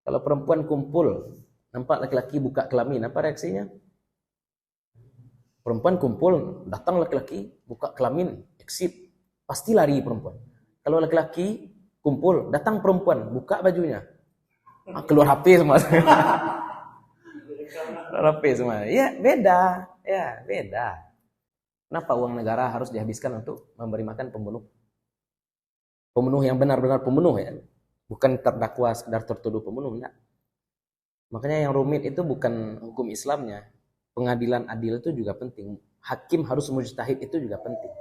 Kalau perempuan kumpul, nampak laki-laki buka kelamin, apa reaksinya? Perempuan kumpul, datang laki-laki buka kelamin, exit, pasti lari perempuan. Kalau laki-laki kumpul, datang perempuan buka bajunya, keluar HP semua. Keluar HP semua. Ya beda. Kenapa uang negara harus dihabiskan untuk memberi makan pembunuh? Pembunuh yang benar-benar pembunuh ya. Bukan terdakwa sekedar tertuduh pembunuh, enggak. Makanya yang rumit itu bukan hukum Islamnya. Pengadilan adil itu juga penting. Hakim harus mujtahid itu juga penting.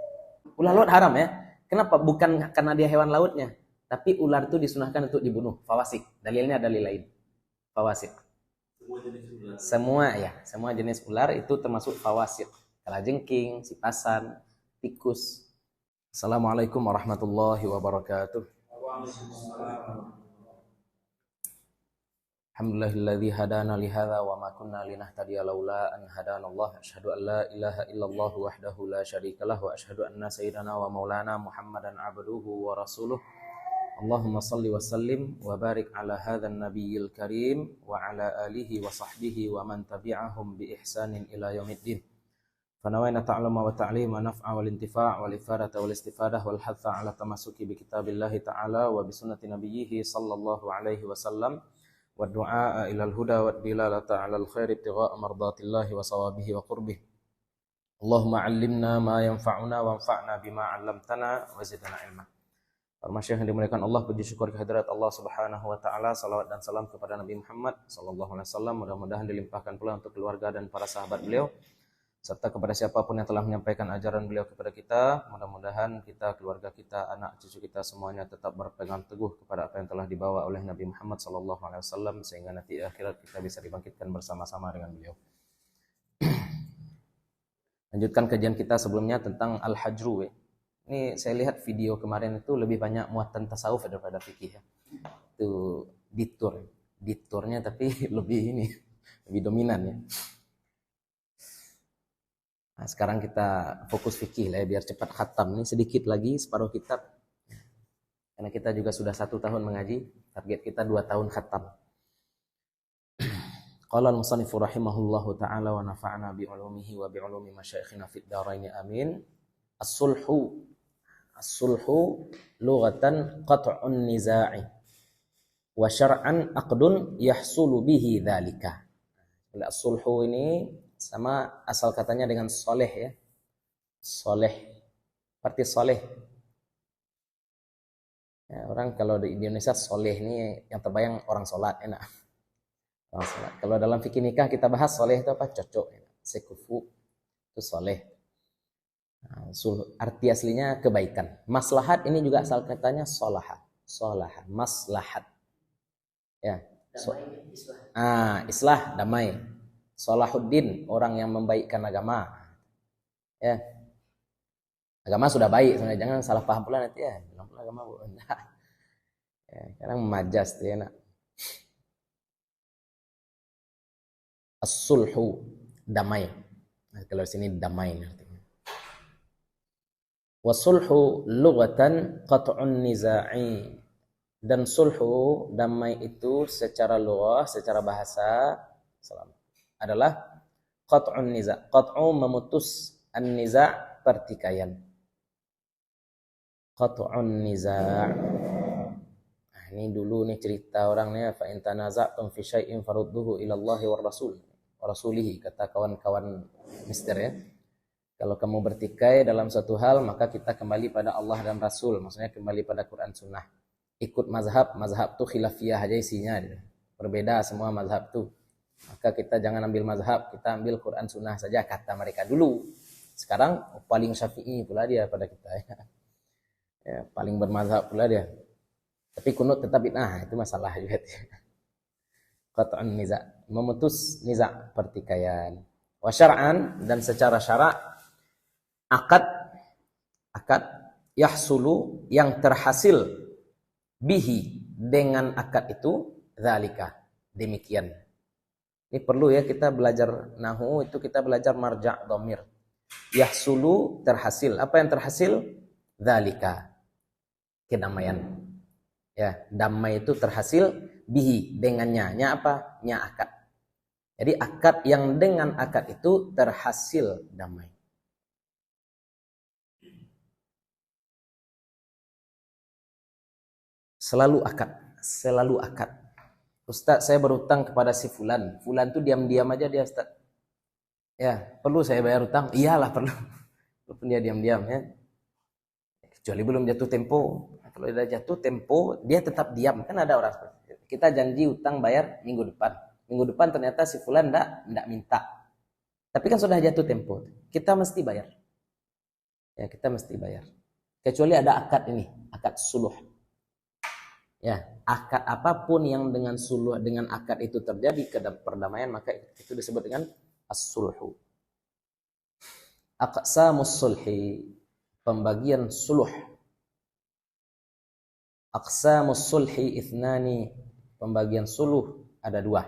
Ular laut haram ya. Kenapa? Bukan karena dia hewan lautnya. Tapi ular itu disunahkan untuk dibunuh. Fawasik. Dalilnya dalil lain. Fawasik. Semua jenis ular itu termasuk fawasik. Kalajengking, sipasan, tikus. Assalamualaikum warahmatullahi wabarakatuh. Alhamdulillahilladzi hadana li hadza wa ma kunna linahtadiya laula an hadanallah. Asyhadu an la ilaha illallah wahdahu la syarikalah wa asyhadu anna sayyidana wa maulana Muhammadan abduhu wa rasuluh. Allahumma salli wa sallim wa barik ala hadzal nabiyil karim wa ala alihi wa sahbihi wa man tabi'ahum bi ihsanin ila yaumiddin. Fanawayna ta'alluma wa ta'lima naf'a wal intifa' wal ifadata wal istifadah wal hatha ala tamassuki bi kitabillahi ta'ala wa bi sunnati nabiyhi sallallahu alaihi wasallam wa du'a ila al-huda wa dilalata 'ala al-khair ibtigha'a mardatillahi wa sawabihi wa qurbih. Allahumma 'allimna ma yanfa'una wanfa'na bima 'allamtana wa zidna ilma. Para masyayikh yang dimuliakan Allah, puji syukur kehadirat Allah Subhanahu wa taala, salawat dan salam kepada Nabi Muhammad sallallahu alaihi wasallam, mudah-mudahan dilimpahkan pula untuk keluarga dan para sahabat beliau serta kepada siapapun yang telah menyampaikan ajaran beliau kepada kita. Mudah-mudahan kita, keluarga kita, anak cucu kita semuanya tetap berpegang teguh kepada apa yang telah dibawa oleh Nabi Muhammad SAW, sehingga nanti akhirat kita bisa dibangkitkan bersama-sama dengan beliau. Lanjutkan kajian kita sebelumnya tentang Al-Hajru. Ini saya lihat video kemarin itu lebih banyak muatan tasawuf daripada fikih ya. Itu diturnya tapi lebih dominan ya. Nah, sekarang kita fokus fikih lah ya, biar cepat khatam. Ini sedikit lagi separuh kitab. Karena kita juga sudah 1 tahun mengaji, target kita 2 tahun khatam. Qala al-musannifu rahimahullahu ta'ala wa nafa'ana bi'ulumihi wa bi'ulumi masyayikhina fid dharaini amin. As-sulhu lughatan qat'un niza'i wa syar'an aqdun yahsulu bihi dzalika. As-sulhu ini sama asal katanya dengan soleh ya. Soleh, arti soleh ya, orang kalau di Indonesia soleh ini yang terbayang orang sholat enak. Orang sholat. Kalau dalam fikih nikah kita bahas soleh itu apa? Cocok ya. Sekufu itu soleh. Nah, arti aslinya kebaikan. Maslahat ini juga asal katanya solaha, maslahat ya. Islah damai. Salahuddin, orang yang membaikkan agama. Ya. Agama sudah baik, sebenarnya jangan salah paham pula nanti ya. Bilang pula agama bu. Ya, sekarang majas tuh ya nak. As-sulhu, damai. Nah, kalau di sini damai artinya. Wasulhu lughatan qat'un niza'i. Dan sulhu, damai itu secara lughah, secara bahasa adalah qat'un niza'. Qat'u memutus, an-niza' pertikaian. Qat'un niza'. Nah, ini dulu nih cerita orangnya, fa in tanaza'tum fi syai'in farudduhu ila Allahi war rasul wa rasulihi, kata kawan-kawan mister ya. Kalau kamu bertikai dalam suatu hal, maka kita kembali pada Allah dan Rasul, maksudnya kembali pada Quran Sunnah. Ikut mazhab tuh khilafiyah aja isinya. Berbeda semua mazhab tuh. Maka kita jangan ambil mazhab, kita ambil Quran Sunnah saja, kata mereka dulu. Sekarang paling syafi'i pula dia pada kita ya, paling bermazhab pula dia. Tapi kunut tetap bid'ah, itu masalah juga. Qat'un niza', memutus niza' pertikaian. Wa syar'an, dan secara syarak, akad yahsulu, yang terhasil, bihi, dengan akad itu, dzalika, demikian. Ini perlu ya, kita belajar nahu itu kita belajar marja' dhamir. Yahsulu, terhasil. Apa yang terhasil? Dzalika, kedamaian. Ya, damai itu terhasil bihi, dengannya. Nya apa? Nya akad. Jadi akad yang dengan akad itu terhasil damai. Selalu akad, selalu akad. Ustaz, saya berutang kepada si Fulan. Fulan tuh diam-diam aja dia, Ustaz. Ya, perlu saya bayar utang? Iyalah perlu. Walaupun dia diam-diam ya. Kecuali belum jatuh tempo. Kalau udah jatuh tempo, dia tetap diam. Kan ada orang seperti itu. Kita janji utang bayar minggu depan. Minggu depan ternyata si Fulan enggak minta. Tapi kan sudah jatuh tempo. Kita mesti bayar. Ya, kita mesti bayar. Kecuali ada akad ini, akad suluh. Ya, akad apapun yang dengan suluh, dengan akad itu terjadi ke perdamaian, maka itu disebut dengan as-sulhu. Aqsamus sulhi, pembagian suluh. Aqsamus sulhi ithnani, pembagian suluh ada dua.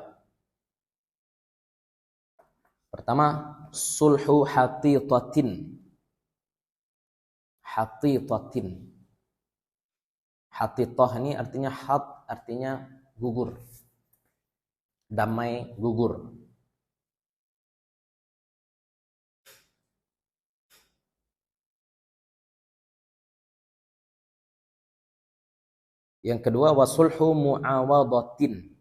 Pertama, sulhu hatitatin. Hatitatin. Hatitah ini artinya artinya gugur. Damai gugur. Yang kedua, wasulhu mu'awadatin.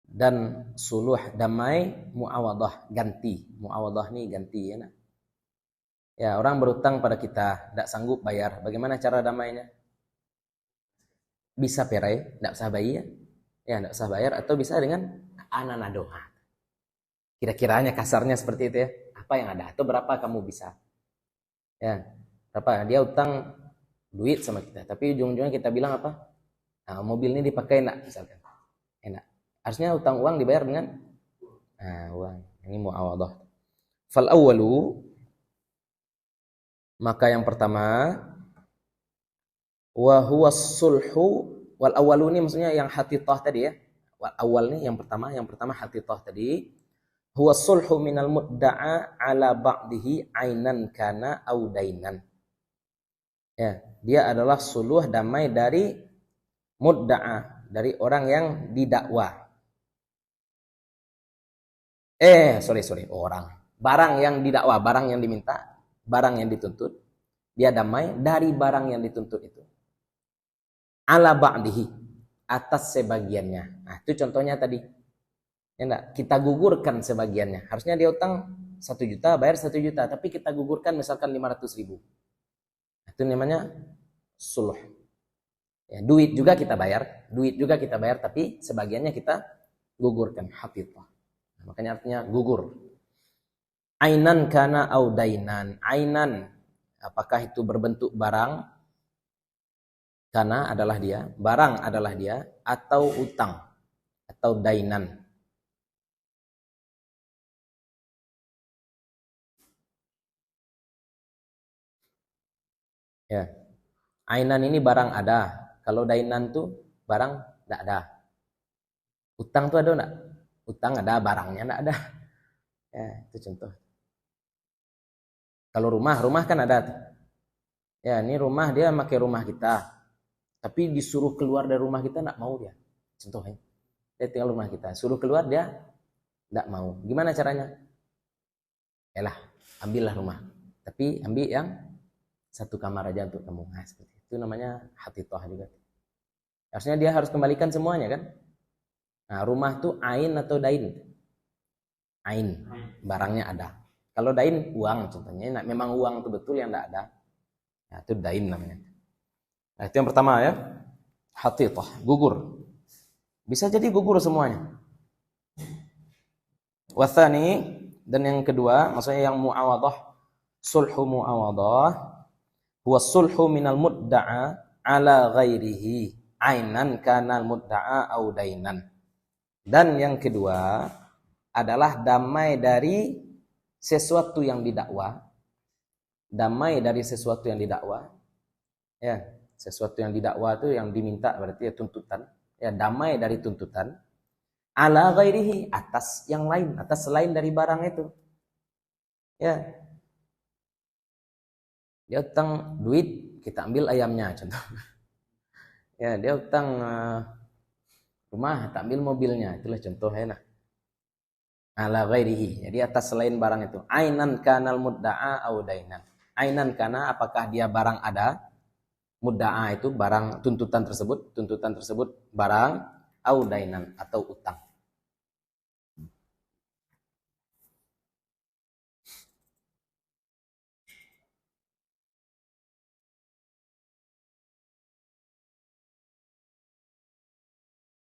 Dan suluh damai mu'awadah, ganti. Mu'awadah ini ganti ya. Nah. Ya, orang berutang pada kita, tidak sanggup bayar. Bagaimana cara damainya? Bisa perai, tidak usah bayar. Ya, tidak usah bayar, atau bisa dengan ananado. Kira-kiranya kasarnya seperti itu ya. Apa yang ada? Atau berapa kamu bisa? Ya, berapa? Dia utang duit sama kita, tapi ujung-ujungnya kita bilang apa? Nah, mobil ini dipakai enak, misalkan. Enak. Harusnya utang uang dibayar dengan uang. Ini mu'awadah. Fal awwalu, maka yang pertama, wa huwa sulhu, wal awwalu ini maksudnya yang hatitah tadi ya. Wal awal nih yang pertama hatitah tadi. Huwa sulhu minal mudda'a ala ba'dihi ainan kana au dainan. Ya, dia adalah suluh damai dari mudda'a, dari orang yang didakwa. Orang. Barang yang didakwa, barang yang diminta, barang yang dituntut, dia damai dari barang yang dituntut itu. Ala ba'dihi, atas sebagiannya. Nah, itu contohnya tadi. Ya enggak? Kita gugurkan sebagiannya. Harusnya dia utang 1 juta, bayar 1 juta, tapi kita gugurkan misalkan 500.000. Itu namanya suluh. Ya, duit juga kita bayar, tapi sebagiannya kita gugurkan, hatitah. Nah, makanya artinya gugur. Ainan kana au dainan. Ainan, apakah itu berbentuk barang? Kana adalah dia, barang adalah dia, atau utang, atau dainan. Ya, ainan ini barang ada. Kalau dainan tuh barang tidak ada. Utang tuh ada enggak? Utang ada, barangnya enggak ada. Ya, itu contoh. Kalau rumah kan ada tuh. Ya, ini rumah dia pakai rumah kita. Tapi disuruh keluar dari rumah kita enggak mau dia. Contohnya. Dia tinggal rumah kita, suruh keluar dia enggak mau. Gimana caranya? Yalah, ambillah rumah. Tapi ambil yang 1 kamar aja untuk kamu. Nah, seperti itu namanya hatitah juga. Harusnya dia harus kembalikan semuanya kan? Nah, rumah itu ain atau dain? Ain, barangnya ada. Kalau dain uang contohnya, nah, memang uang itu betul yang tidak ada. Nah, itu dain namanya. Nah, itu yang pertama ya. Hatitah, gugur. Bisa jadi gugur semuanya. Wathani, dan yang kedua, maksudnya yang mu'awadah, sulhu mu'awadah, huwa sulhu minal mudda'a ala ghairihi ainan kanal mudda'a au dainan. Dan yang kedua adalah damai dari sesuatu yang didakwa. Damai dari sesuatu yang didakwa. Ya, sesuatu yang didakwa itu yang diminta berarti ya tuntutan. Ya, damai dari tuntutan. Ala ghairihi, atas yang lain, atas selain dari barang itu. Ya. Dia utang duit, kita ambil ayamnya contoh. Ya, dia utang rumah, tak ambil mobilnya. Itulah contohnya. Nah. Ala ghairihi. Jadi atas selain barang itu. Ainan kanal mudda'a au dainan. Ainan kana apakah dia barang ada? Mudda'a itu barang tuntutan tersebut barang au dainan atau utang.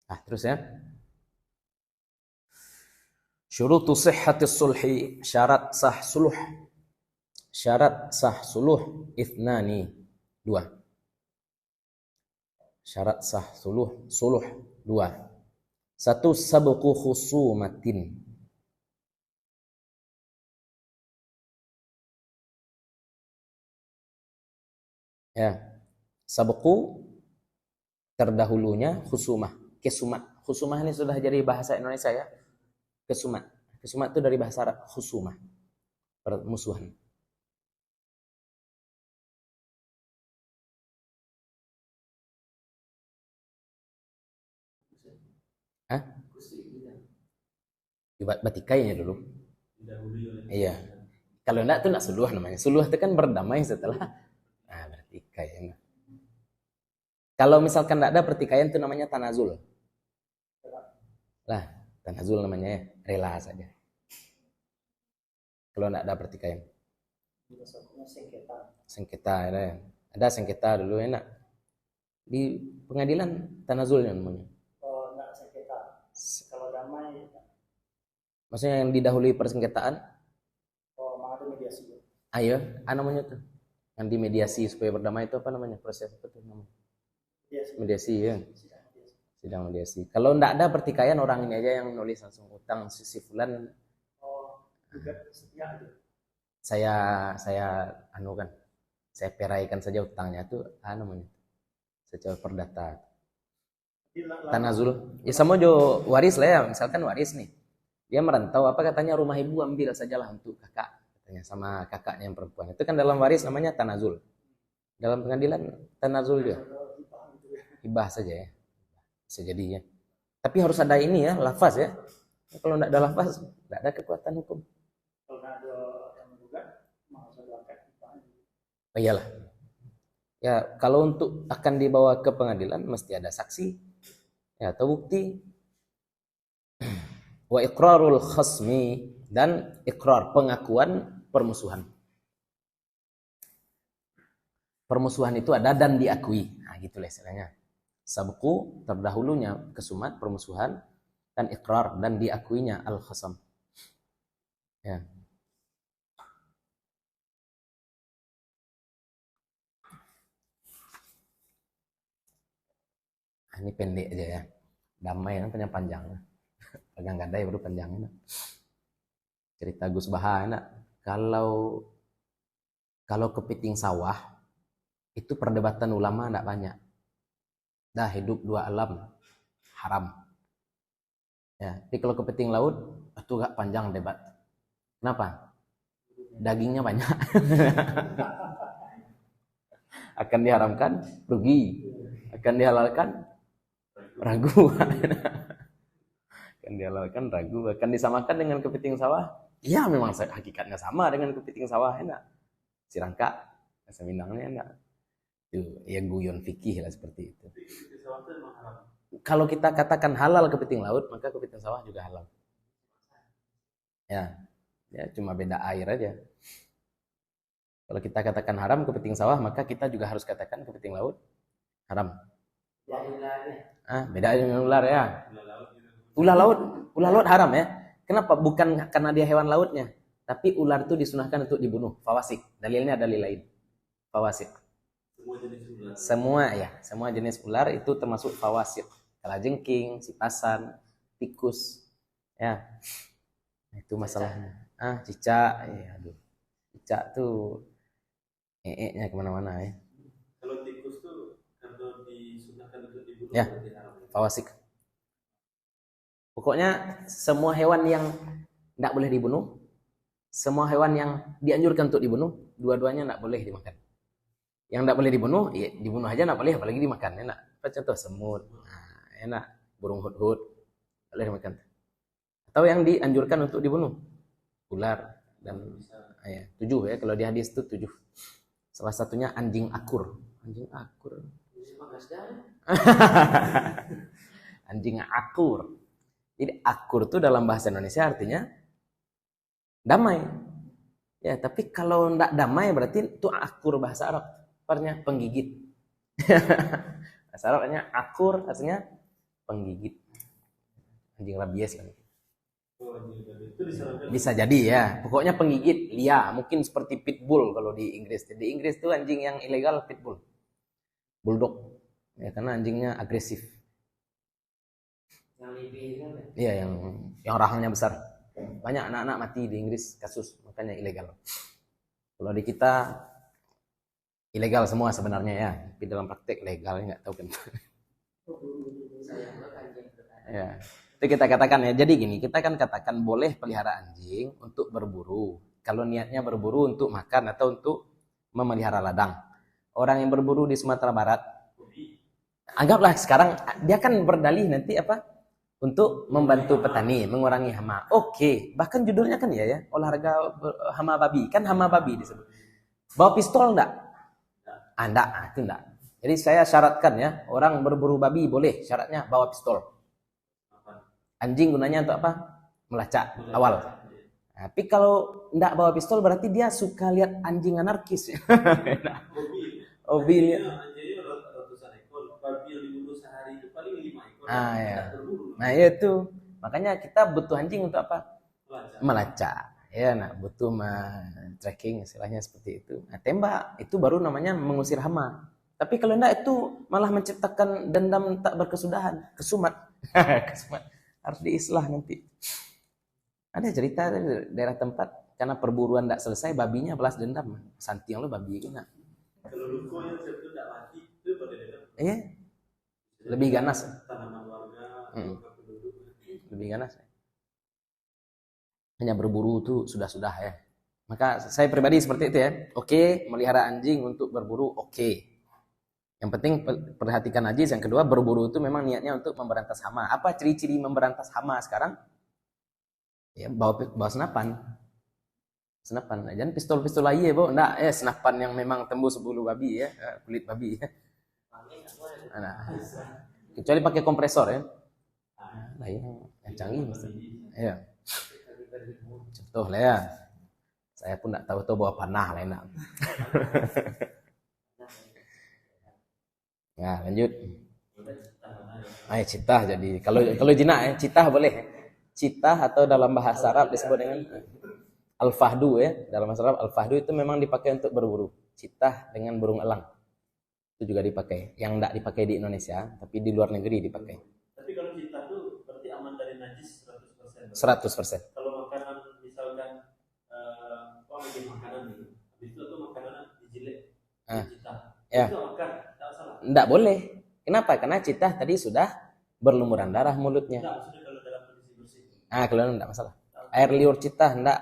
Nah, terus ya. Syurutu sihhatis sulhi, syarat sah suluh. Syarat sah suluh ithnani, dua. Syarat sah suluh dua. Satu, sabqu khusumatin. Ya. Sabqu terdahulunya khusumah, kesumah. Khusumah ini sudah jadi bahasa Indonesia ya. Kesumah. Kesumah itu dari bahasa Arab khusumah. Permusuhan. Hah? Batikainya dulu. Iya. Kalau enggak itu enggak suluh namanya. Suluh itu kan berdamai setelah bertikai. Kalau misalkan enggak ada pertikaian itu namanya tanazul. Lah, tanazul namanya ya, rela saja. Kalau enggak ada pertikaian. Sengketa ya. Ada sengketa dulu enak. Di pengadilan tanazulnya namanya. Oh, enggak sengketa. Kalau damai maksudnya yang didahului persengketaan? Oh, mengadu mediasi. Ayo, namanya tuh. Yang dimediasi supaya berdamai itu apa namanya? Proses apa tuh namanya? Mediasi ya. Sidang mediasi. Kalau enggak ada pertikaian, orang ini aja yang nulis langsung utang si fulan. Oh, juga setia aja. Saya anukan. Saya peraikan saja utangnya itu namanya. Secara perdata. Tanazul. Ya sama jo waris lah ya, misalkan waris nih. Dia merantau, apa katanya rumah ibu ambil sajalah untuk kakak, katanya sama kakaknya yang perempuan. Itu kan dalam waris namanya tanazul. Dalam pengadilan tanazul dia. Hibah saja ya. Bisa jadi ya. Tapi harus ada ini ya, lafaz ya. Kalau enggak ada lafaz, enggak ada kekuatan hukum. Kalau enggak ada yang menggugat, harus ada akad hibah. Oh iyalah. Ya, kalau untuk akan dibawa ke pengadilan mesti ada saksi ya atau bukti. Wa iqrarul khasmi, dan ikrar pengakuan permusuhan. Permusuhan itu ada dan diakui. Nah, gitulah istilahnya. Sabqu terdahulunya kesumat permusuhan, dan ikrar dan diakuinya al-khasam. Ya. Ini pendek aja ya. Damai kan panjang. Pegang gadai baru panjangnya. Cerita Gus Baha enak. Kalau kepiting sawah itu perdebatan ulama enggak banyak. Dah hidup dua alam haram. Ya, tapi kalau kepiting laut itu gak panjang debat. Kenapa? Dagingnya banyak. Akan diharamkan rugi. Akan dihalalkan ragu. Akan dihalalkan ragu. Akan disamakan dengan kepiting sawah. Iya memang hakikatnya sama dengan kepiting sawah enak. Sirangka, bahasa Minangnya enak. Itu ya guyon fikih lah seperti itu. Kalau kita katakan halal kepiting laut, maka kepiting sawah juga halal. Ya cuma beda air aja. Kalau kita katakan haram kepiting sawah, maka kita juga harus katakan kepiting laut haram. Beda dengan ular ya. Ular laut haram ya. Kenapa? Bukan karena dia hewan lautnya, tapi ular itu disunahkan untuk dibunuh. Fawasik. Dalilnya dalil lain. Fawasik. Semua jenis ular itu termasuk fawasik. Kalajengking, sipasan, tikus. Ya. Itu masalahnya. Cicak. Aduh. Cicak tuh nya kemana-mana ya. Kalau tikus tuh karena disunahkan untuk dibunuh. Ya. Fawasik. Pokoknya semua hewan yang tidak boleh dibunuh, semua hewan yang dianjurkan untuk dibunuh, dua-duanya tidak boleh dimakan. Yang tidak boleh dibunuh, ya dibunuh aja tidak boleh, apalagi dimakan. Ya, Apa contoh semut. Nah, enak. Burung hut-hut boleh dimakan. Atau yang dianjurkan untuk dibunuh, ular dan ya, 7 ya kalau di hadis itu 7. Salah satunya anjing akur. Anjing akur. Anjing akur. Jadi akur itu dalam bahasa Indonesia artinya damai. Ya, tapi kalau enggak damai berarti itu akur bahasa Arab. Artinya penggigit. Bahasa Arabnya akur artinya penggigit. Anjing rabies kan. Bisa jadi ya. Pokoknya penggigit liar, mungkin seperti pitbull kalau di Inggris. Di Inggris itu anjing yang ilegal pitbull. Bulldog. Ya, karena anjingnya agresif. Iya, yang rahangnya besar. Banyak anak-anak mati di Inggris kasus, makanya ilegal. Kalau di kita ilegal semua sebenarnya ya, tapi dalam praktek legal nggak tahu kan. Ya, itu kita katakan ya. Jadi gini, kita kan katakan boleh pelihara anjing untuk berburu. Kalau niatnya berburu untuk makan atau untuk memelihara ladang. Orang yang berburu di Sumatera Barat, anggaplah sekarang dia kan berdalih nanti apa? Untuk membantu petani mengurangi hama. Oke, bahkan judulnya kan ya olahraga hama babi, kan hama babi disebut. Bawa pistol enggak? Enggak, itu enggak. Jadi saya syaratkan ya, orang berburu babi boleh, syaratnya bawa pistol. Anjing gunanya untuk apa? Melacak awal. Tapi kalau enggak bawa pistol berarti dia suka lihat anjing anarkis. Hobi lihat. Ah ya. Nah itu makanya kita butuh anjing untuk apa? Melacak. Ya, nah butuh tracking istilahnya seperti itu. Nah, tembak itu baru namanya mengusir hama. Tapi kalau enggak itu malah menciptakan dendam tak berkesudahan, kesumat. Kesumat. Harus diislah nanti. Ada cerita dari daerah tempat karena perburuan enggak selesai babinya balas dendam. Santiang lo babi kena. Kalau lukonya itu enggak mati, itu pada dendam. Iya. Lebih ganas. Tanaman warga, lebih ganas. Hanya berburu itu sudah-sudah ya. Maka saya pribadi seperti itu ya. Oke, melihara anjing untuk berburu oke. Yang penting perhatikan aja. Yang kedua, berburu itu memang niatnya untuk memberantas hama. Apa ciri-ciri memberantas hama sekarang? Ya, bawa senapan. Senapan. Jangan pistol-pistol aja, Bu. Enggak, senapan yang memang tembus bulu babi ya, kulit babi ya. Nah, kecuali pakai kompresor ya. Nah, yang canggih mesti. Ya. Contoh lah ya. Saya pun enggak tahu bawa panah lah enak. Ya, lanjut. Citah jadi. Kalau jinak ya, citah boleh. Citah atau dalam bahasa Arab disebut dengan al-fahdu ya. Dalam bahasa Arab al-fahdu itu memang dipakai untuk berburu. Citah dengan burung elang. Itu juga dipakai. Yang enggak dipakai di Indonesia, tapi di luar negeri dipakai. Tapi kalau citah itu berarti aman dari najis 100%. 100%. Kalau makanan misalkan lagi makanan nih, habis itu tuh makanan dijilet. Citah. Ya. Itu makan, enggak salah. Enggak boleh. Kenapa? Karena citah tadi sudah berlumuran darah mulutnya. Enggak, maksudnya kalau dalam kondisi bersih. Kalau enggak masalah. Air liur citah enggak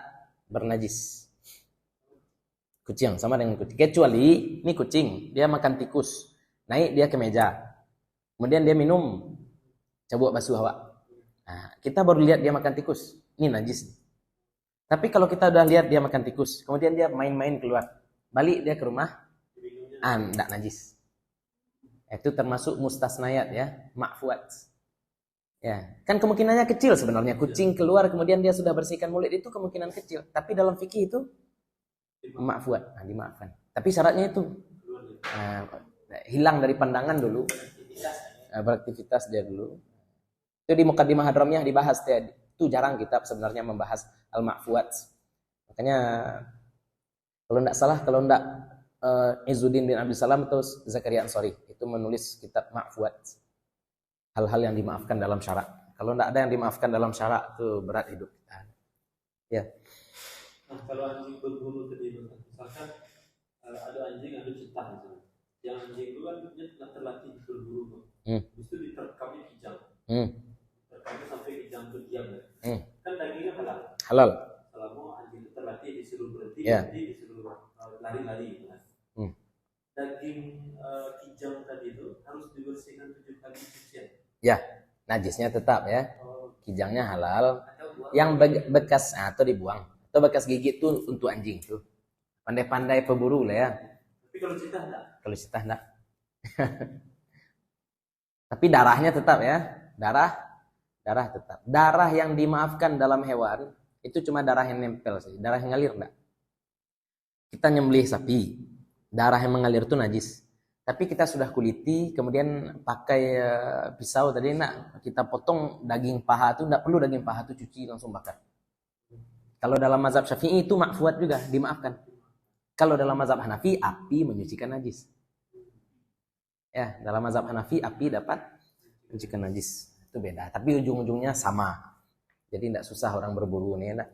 bernajis. Kucing sama dengan kucing. Kecuali ini kucing, dia makan tikus. Naik dia ke meja. Kemudian dia minum cabuk basuh hawa. Nah, kita baru lihat dia makan tikus. Ini najis. Tapi kalau kita udah lihat dia makan tikus, kemudian dia main-main keluar. Balik dia ke rumah, enggak najis. Itu termasuk mustasnayat ya, ma'fuat. Ya, kan kemungkinannya kecil sebenarnya. Kucing keluar kemudian dia sudah bersihkan mulut itu kemungkinan kecil. Tapi dalam fikih itu ma'fuat, dimaafkan. Tapi syaratnya itu hilang dari pandangan dulu, beraktivitas dia dulu. Itu di Muqaddimah Hadramiyah dibahas. Itu jarang kitab sebenarnya membahas al-ma'fuat. Makanya kalau enggak Izzuddin bin Abdul Salam atau Zakaria Ansari itu menulis kitab ma'fuat. Hal-hal yang dimaafkan dalam syarak. Kalau enggak ada yang dimaafkan dalam syarak itu berat hidup kita. Ya. Nah, kalau anjing berburu tadi misalkan ada anjing ada citah misalnya. Yang anjing itu kan dia telah terlatih berburu. Itu diterkamnya kijang. Terkamnya sampai kijang itu diam. Kan dagingnya halal. Halal. Selama anjing itu terlatih disuruh berhenti, Yeah. disuruh lari-lari. Daging kijang kijang tadi itu harus dibersihkan 7 kali cucian. Ya, najisnya tetap ya. Kijangnya halal. Yang bekas atau dibuang atau bekas gigit tuh untuk anjing tuh. Pandai-pandai pemburu lah ya. Tapi kalau citah enggak? Kalau citah enggak. Tapi darahnya tetap ya. Darah tetap. Darah yang dimaafkan dalam hewan itu cuma darah yang nempel sih. Darah yang ngalir enggak. Kita nyembelih sapi, darah yang mengalir itu najis. Tapi kita sudah kuliti, kemudian pakai pisau tadi kita potong daging paha itu, enggak perlu daging paha itu cuci langsung bakar. Kalau dalam mazhab Syafi'i itu makfuat juga, dimaafkan. Kalau dalam mazhab Hanafi, api menyucikan najis. Ya, dalam mazhab Hanafi api dapat menyucikan najis. Itu beda, tapi ujung-ujungnya sama. Jadi enggak susah orang berburu nih, enggak.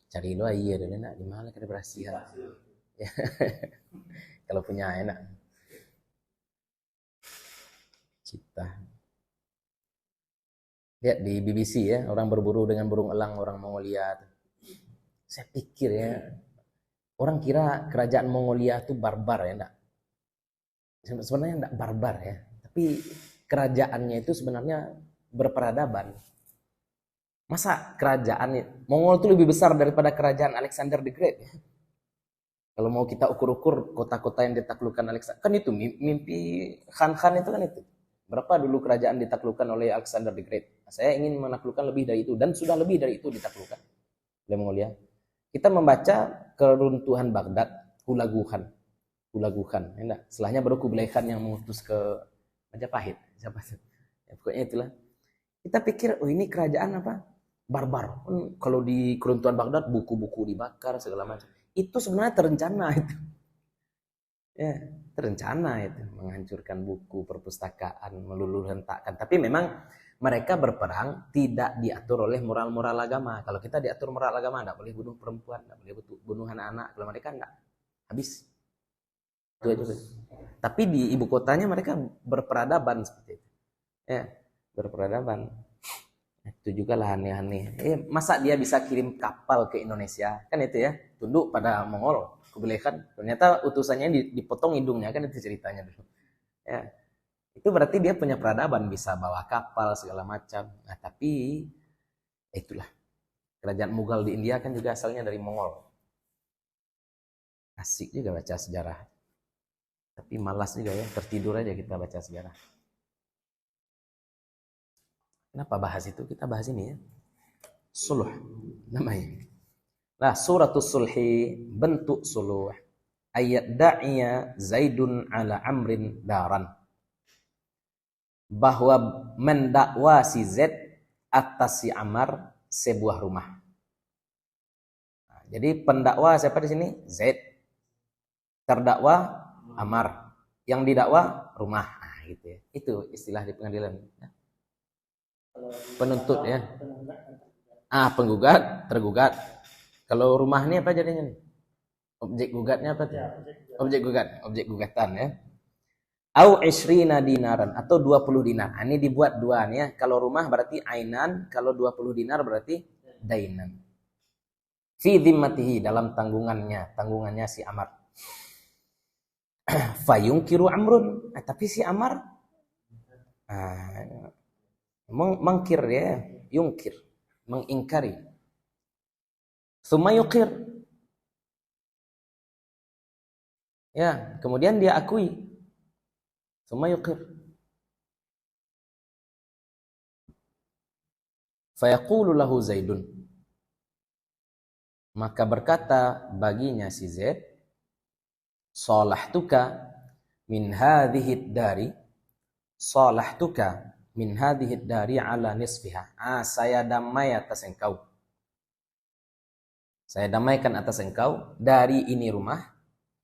Cari doa iya dulu enggak di mana kada berasihan. Ya. Kalau punya enak. Cita. Lihat di BBC ya, orang berburu dengan burung elang orang Mongolia. Saya pikir ya, orang kira kerajaan Mongolia itu barbar ya, enggak? Sebenarnya enggak barbar ya, tapi kerajaannya itu sebenarnya berperadaban. Masa kerajaan Mongol itu lebih besar daripada kerajaan Alexander the Great ya? Kalau mau kita ukur-ukur kota-kota yang ditaklukkan Alexander, kan itu mimpi Khan itu kan itu. Berapa dulu kerajaan ditaklukkan oleh Alexander the Great? Saya ingin menaklukkan lebih dari itu dan sudah lebih dari itu ditaklukkan oleh Mongolia. Kita membaca keruntuhan Baghdad, Hulaguhan, ya, setelahnya baru Kublai Khan yang mengutus ke Majapahit. Siapa itu? Ya, pokoknya itulah. Kita pikir, oh ini kerajaan apa? Barbar. Kalau di keruntuhan Baghdad buku-buku dibakar segala macam. Itu sebenarnya terencana itu. Ya, terencana itu menghancurkan buku perpustakaan, meluluh hentakkan. Tapi memang mereka berperang tidak diatur oleh moral-moral agama. Kalau kita diatur moral agama, enggak boleh bunuh perempuan, enggak boleh bunuh anak-anak. Kalau mereka enggak, habis. Itu aja. Tapi di ibu kotanya mereka berperadaban seperti itu. Ya, berperadaban. Itu juga lah aneh-aneh. Masa dia bisa kirim kapal ke Indonesia? Kan itu ya, tunduk pada Mongol, Kublai Khan. Ternyata utusannya dipotong hidungnya, kan itu ceritanya dulu. Ya. Itu berarti dia punya peradaban, bisa bawa kapal segala macam. Nah, tapi itulah. Kerajaan Mughal di India kan juga asalnya dari Mongol. Asik juga baca sejarah. Tapi malas juga ya, tertidur aja kita baca sejarah. Kenapa bahas itu? Kita bahas ini ya. Suluh namanya. Nah, suratus sulhi, bentuk suluh. Ayat da'iya Zaidun ala Amrin daran. Bahwa mendakwa si Z atas si Amar sebuah rumah. Nah, jadi pendakwa siapa di sini? Z. Terdakwa Amar. Yang didakwa rumah. Nah, gitu ya. Itu istilah di pengadilan. Penuntut ya. Penggugat, tergugat. Kalau rumah ini apa jadinya nih? Objek gugatnya apa tuh? Objek gugatan ya. Au isrina dinaran atau 20 dinar. Ini dibuat dua nih ya. Kalau rumah berarti ainan, kalau 20 dinar berarti dainan. Fi dhimmatihi dalam tanggungannya si Amar. Fayungkiru Amrun. Tapi si Amar mengkir ya, yungkir, mengingkari. Tsumma yuqir. Ya, kemudian dia akui. Tsumma yuqir. Fayaqulu lahu Zaidun. Maka berkata baginya si Z, salahtuka min hadhihi dari, salahtuka min hadhihi dari ala nisfiha. Saya damai atas engkau. Saya damaikan atas engkau dari ini rumah,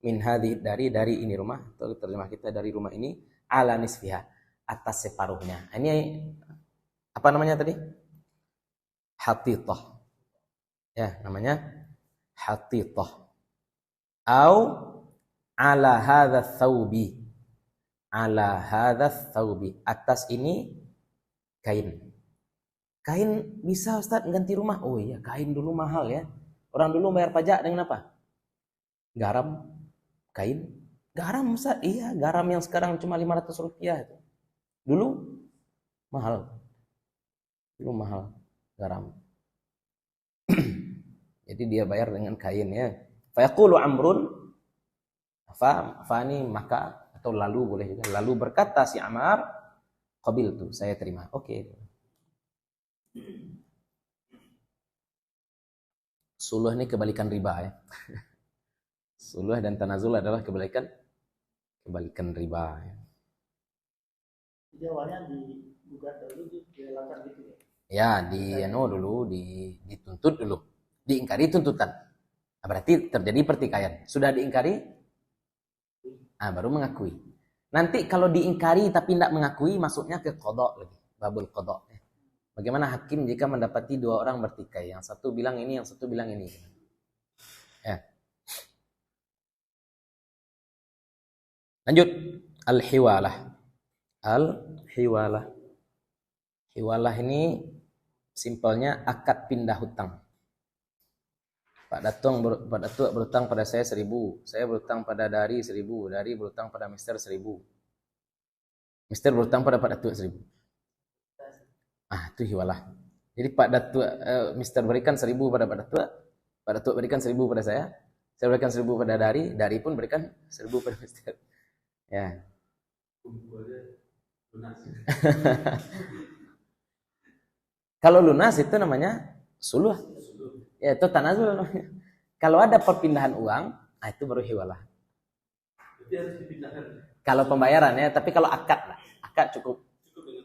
min hadhihi dari ini rumah, atau terjemah kita dari rumah ini, ala nisfiha, atas separuhnya. Ini apa namanya tadi? Hatithah. Ya, namanya hatithah. Au ala hadha thawbi. Ala hadha thawbi. Atas ini kain. Kain bisa Ustaz ganti rumah? Oh iya, kain dulu mahal ya. Orang dulu bayar pajak dengan apa? Garam, kain, Garam, iya, garam yang sekarang cuma 500 rupiah itu. Dulu mahal. Dulu mahal garam. Jadi dia bayar dengan kain ya. Fayaqulu Amrun, fani maka, atau lalu boleh juga. Lalu berkata si Ammar, qabiltu, saya terima. Oke. Suluh ini kebalikan riba ya. Suluh dan tanazul adalah kebalikan riba ya. Jadi awalnya digugat dulu, direlakan gitu ya. Ya, dituntut dulu. Diingkari tuntutan. Nah, berarti terjadi pertikaian. Sudah diingkari, baru mengakui. Nanti kalau diingkari tapi tidak mengakui, masuknya ke qadha lagi, babul qadha. Bagaimana hakim jika mendapati dua orang bertikai, yang satu bilang ini, yang satu bilang ini. Ya. Lanjut, al-hiwalah. Al-hiwalah. Hiwalah ini simpelnya akad pindah hutang. Pak Datuk berhutang pada saya 1.000, saya berhutang pada Dari 1.000, Dari berhutang pada Mister 1.000, Mister berhutang pada Pak Datuk 1.000. Itu hiwalah. Jadi Pak Datuk, Mister berikan 1.000 pada Pak Datuk berikan 1.000 pada saya berikan 1.000 pada Dari pun berikan 1.000 pada Mister. Ya. Kalau lunas itu namanya suluh. Ya, itu tanazul namanya. Kalau ada perpindahan uang, itu baru hiwalah. Jadi harus dipindahkan. Kalau pembayaran ya, tapi kalau akad lah. Akad cukup.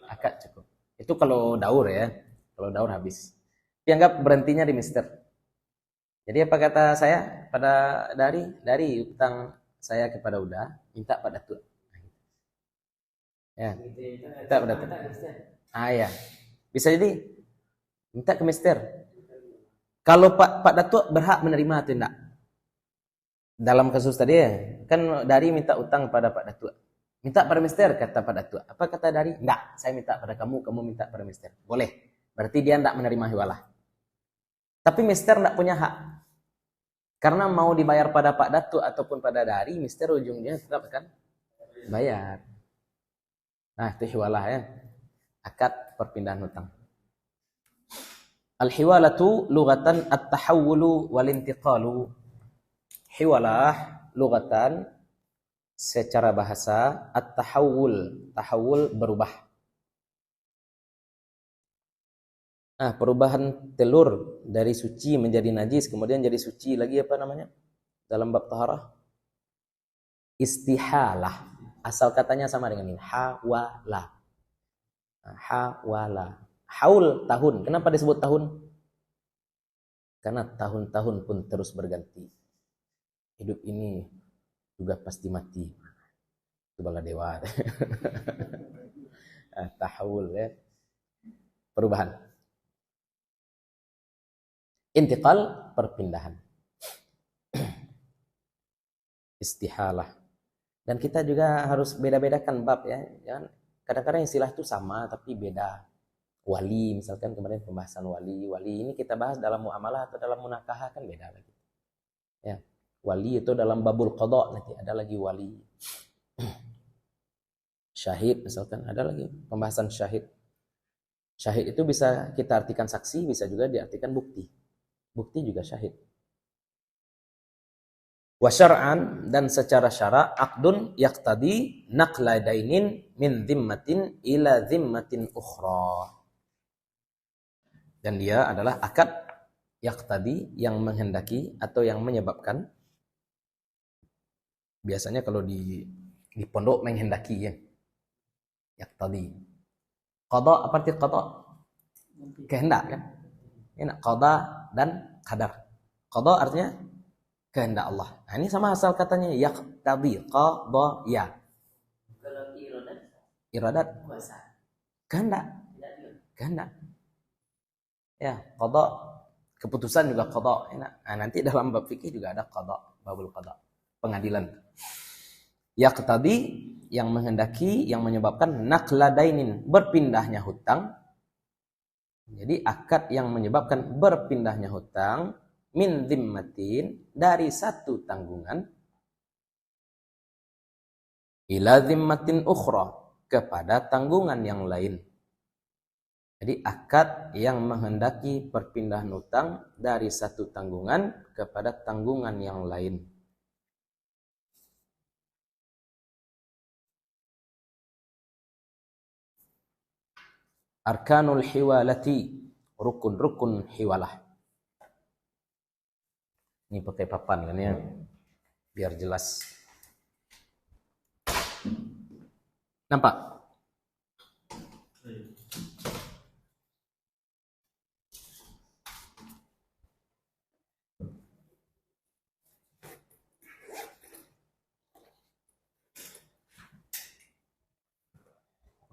Akad cukup. Itu kalau daur ya. Kalau daur habis. Dianggap berhentinya di Mister. Jadi apa kata saya pada Dari utang saya kepada Uda, minta pada Datuk. Ya. Minta pada Datuk. Ya. Bisa jadi minta ke Mister. Kalau Pak Datuk berhak menerima atau tidak? Dalam kasus tadi ya, kan Dari minta utang pada Pak Datuk. Minta pada Mister, kata Pak Datuk. Apa kata Dari? Enggak, saya minta pada kamu minta pada Mister. Boleh. Berarti dia tidak menerima hiwalah. Tapi Mister tidak punya hak. Karena mau dibayar pada Pak Datuk ataupun pada Dari, Mister ujungnya tetap akan bayar. Nah, itu hiwalah ya. Akad perpindahan hutang. Al-hiwalatu lughatan at-tahawulu wal-intiqalu. Hiwalah lughatan secara bahasa at-tahawul. Tahawul berubah. Perubahan telur dari suci menjadi najis, kemudian jadi suci lagi apa namanya? Dalam bab taharah? Istihalah. Asal katanya sama dengan ini. Hawala. Hawala. Haul tahun. Kenapa disebut tahun? Karena tahun-tahun pun terus berganti. Hidup ini juga pasti mati. Itu bala dewa. Tahawul ya. Perubahan. Intiqal, perpindahan. Istihalah. Dan kita juga harus beda-bedakan bab ya. Jangan kadang-kadang istilah itu sama tapi beda. Wali misalkan kemarin pembahasan wali ini kita bahas dalam muamalah atau dalam munakahah kan beda lagi. Ya, wali itu dalam babul qadha, nanti ada lagi wali. Syahid misalkan ada lagi pembahasan syahid. Syahid itu bisa kita artikan saksi, bisa juga diartikan bukti. Bukti juga syahid. Wa syar'an, dan secara syara aqdun yaqtadi naqla dainin min dhimmatin ila dhimmatin ukhra. Dan dia adalah akad yaqtadi, yang menghendaki atau yang menyebabkan. Biasanya kalau di pondok menghendaki ya. Yaqtadi. Qadha, apa arti qadha? Kehendak kan? Ini qadha dan qadar. Qadha artinya kehendak Allah. Nah, ini sama asal katanya yaqtadi, qadha ya. Kalau Iradat kuasa. kehendak. Kehendak. Ya, qadha, keputusan juga qadha. Nah, nanti dalam bab fikih juga ada qadha, babul qadha, pengadilan. Yaqtadi, yang menghendaki, yang menyebabkan naqla dainin, berpindahnya hutang. Jadi akad yang menyebabkan berpindahnya hutang min dhimmatin, dari satu tanggungan, ila dhimmatin ukhra, kepada tanggungan yang lain. Jadi akad yang menghendaki perpindahan utang dari satu tanggungan kepada tanggungan yang lain. Arkanul hiwalati, rukun-rukun hiwalah. Ini pakai papan kan ya, biar jelas. Nampak?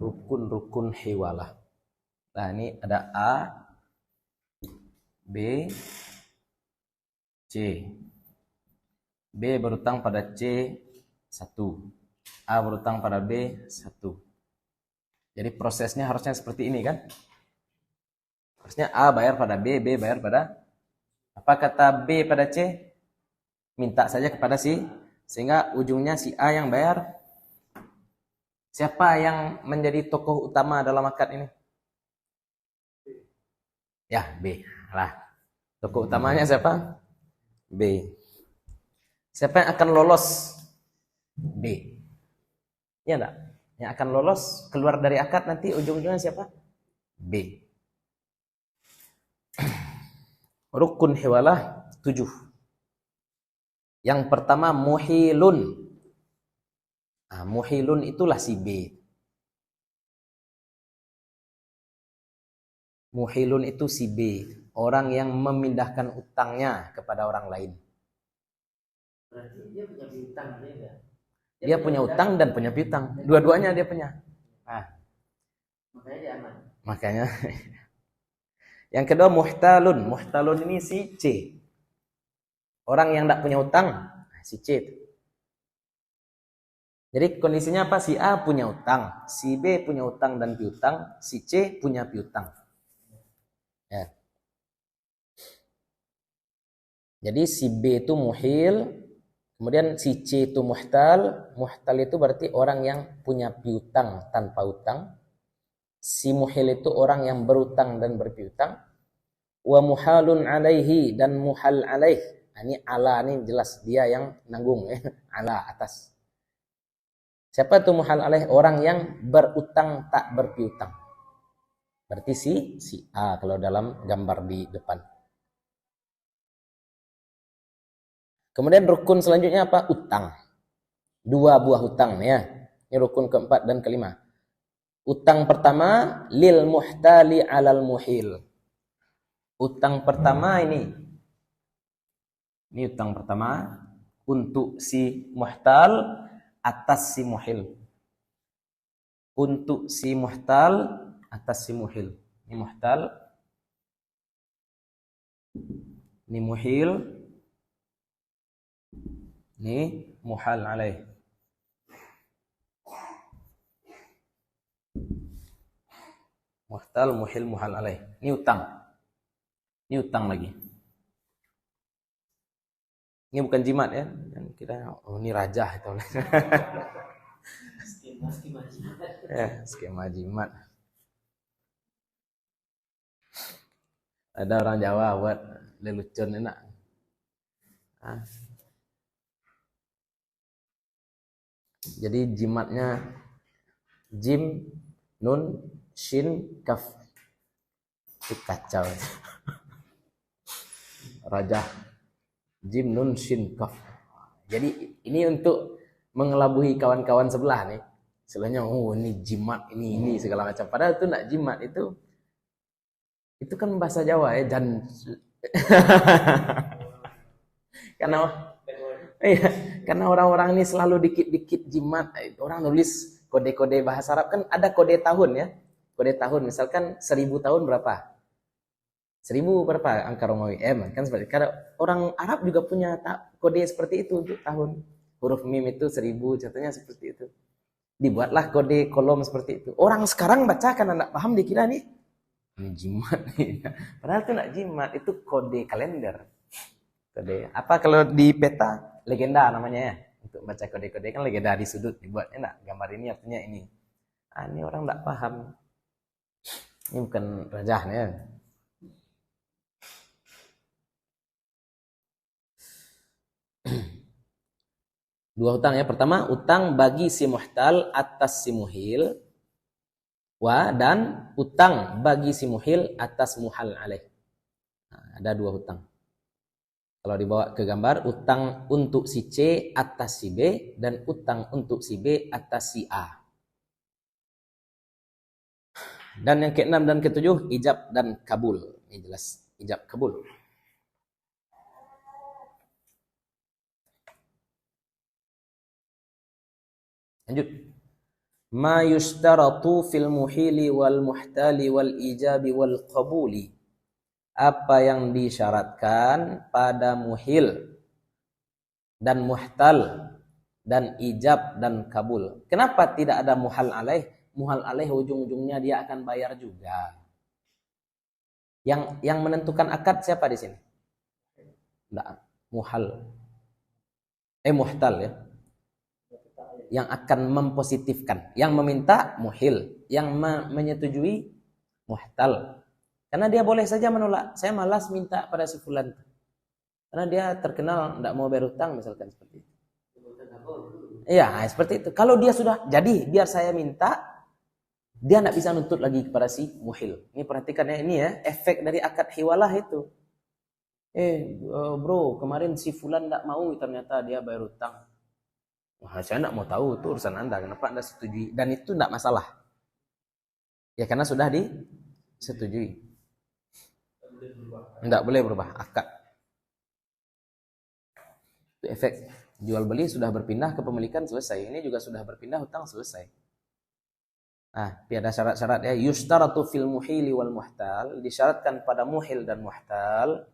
Rukun-rukun hiwalah. Nah, ini ada A, B, C. B berutang pada C 1. A berutang pada B 1. Jadi prosesnya harusnya seperti ini kan? Harusnya A bayar pada B, B bayar pada, apa kata B pada C? Minta saja kepada C, sehingga ujungnya si A yang bayar. Siapa yang menjadi tokoh utama dalam akad ini? Ya, B. Lah. Tokoh utamanya siapa? B. Siapa yang akan lolos? B. Ya enggak? Yang akan lolos keluar dari akad nanti ujung-ujungnya siapa? B. Rukun hiwalah 7. Yang pertama muhilun. Nah, muhilun itulah si B. Muhilun itu si B, orang yang memindahkan utangnya kepada orang lain. Berarti dia punya piutang juga. Dia punya utang dan punya piutang. Dua-duanya dia punya. Ah. Makanya dia aman. Makanya. Yang kedua muhtalun. Muhtalun ini si C. Orang yang tidak punya utang, si C. Jadi kondisinya apa? Si A punya utang, si B punya utang dan piutang, si C punya piutang. Ya. Jadi si B itu muhil, kemudian si C itu muhtal. Muhtal itu berarti orang yang punya piutang tanpa utang. Si muhil itu orang yang berutang dan berpiutang. Wa muhalun alaihi, dan muhal alaih. Nah, ini ala, ini jelas dia yang nanggung ya. Ala, atas. Siapa itu muhal alaih? Orang yang berutang tak berpiutang. Berarti si A kalau dalam gambar di depan. Kemudian rukun selanjutnya apa? Utang. 2 buah utang ya. Ini rukun keempat dan kelima. Utang pertama lil muhtali alal muhil. Utang pertama ini. Ini utang pertama untuk si muhtal atas si muhil. Untuk si muhtal atas si muhil. Ini muhtal. Ini muhil. Ini muhal alaih. Muhtal, muhil, muhal alaih. Ini utang. Ini utang lagi. Ini bukan jimat ya. Kita ini raja itu. Skema jimat. Ya, skema jimat. Ada orang Jawa buat lelucon enak. Jadi jimatnya jim, nun, shin, kaf. Itu kacau. Raja. Jim, nun, shin, kaf. Jadi ini untuk mengelabuhi kawan-kawan sebelah nih. Istilahnya, oh ini jimat, ini segala macam. Padahal itu enggak jimat, itu kan bahasa Jawa ya, dan karena orang-orang ini selalu dikit-dikit jimat. Orang nulis kode-kode bahasa Arab kan ada kode tahun ya. Kode tahun misalkan 1000 tahun berapa? 1000 berapa angka Romawi M kan seperti. Karena orang Arab juga punya kode seperti itu untuk tahun. Huruf mim itu 1000, contohnya seperti itu. Dibuatlah kode kolom seperti itu. Orang sekarang baca kan enggak paham, dikira nih ini jimat nih. Padahal itu enggak jimat, itu kode kalender. Kode apa kalau di peta legenda namanya ya. Untuk baca kode-kode kan lagi ada di sudut dibuat enak. Gambar ini artinya ini. Ini orang enggak paham. Ini bukan rajahnya. Dua hutang ya. Pertama, utang bagi si muhtal atas si muhil. Dan utang bagi si muhil atas muhal alaih. Ada dua hutang. Kalau dibawa ke gambar, utang untuk si C atas si B dan utang untuk si B atas si A. Dan yang keenam dan ketujuh, ijab dan kabul. Ini jelas, ijab kabul. Lanjut. Ma yushtaratu fil muhili wal muhtali wal ijabi wal qabuli. Apa yang disyaratkan pada muhil dan muhtal dan ijab dan kabul. Kenapa tidak ada muhal alaih? Muhal alaih ujung-ujungnya dia akan bayar juga. Yang menentukan akad siapa di sini? Enggak, muhal. Muhtal ya. Yang akan mempositifkan, yang meminta muhil, yang menyetujui muhtal. Karena dia boleh saja menolak. Saya malas minta pada si fulan. Karena dia terkenal tidak mau bayar hutang misalkan seperti itu. Iya, seperti itu. Kalau dia sudah jadi biar saya minta, dia tidak bisa nuntut lagi kepada si muhil. Ini perhatikan ya, ini ya efek dari akad hiwalah itu. Bro, kemarin si fulan tidak mau ternyata dia bayar hutang. Wah, saya tidak mau tahu, itu urusan Anda. Kenapa Anda setujui? Dan itu tidak masalah. Ya karena sudah disetujui. Tidak boleh berubah akad. Itu efek jual beli sudah berpindah ke pemilikan selesai. Ini juga sudah berpindah hutang selesai. Tiada syarat-syarat ya. Yushtaratu fil muhili wal muhtal. Disyaratkan pada muhil dan muhtal.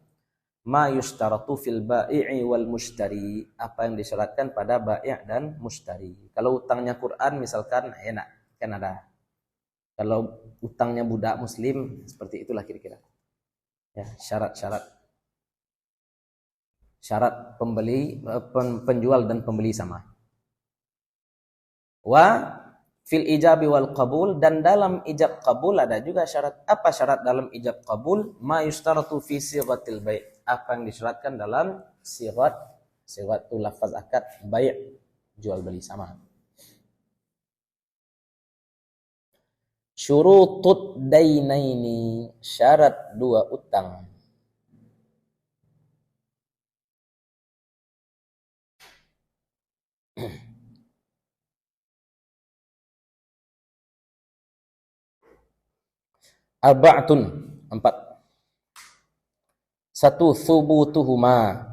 Ma yushtaratu fil ba'i'i wal mushtari. Apa yang disyaratkan pada bai' dan mushtari. Kalau utangnya Quran misalkan enak, kan ada. Kalau utangnya budak muslim seperti itulah kira-kira. Ya, syarat-syarat. Syarat pembeli, penjual dan pembeli sama. Wa fil ijabi wal qabul, dan dalam ijab qabul ada juga syarat. Apa syarat dalam ijab qabul? Ma yushtaratu fi sighatil bai'. Apa yang disyaratkan dalam sighat itu lafaz akad bai', jual beli sama. Syurutud dainaini, syarat dua utang. Arba'atun, 4. Satu, thubutuhuma.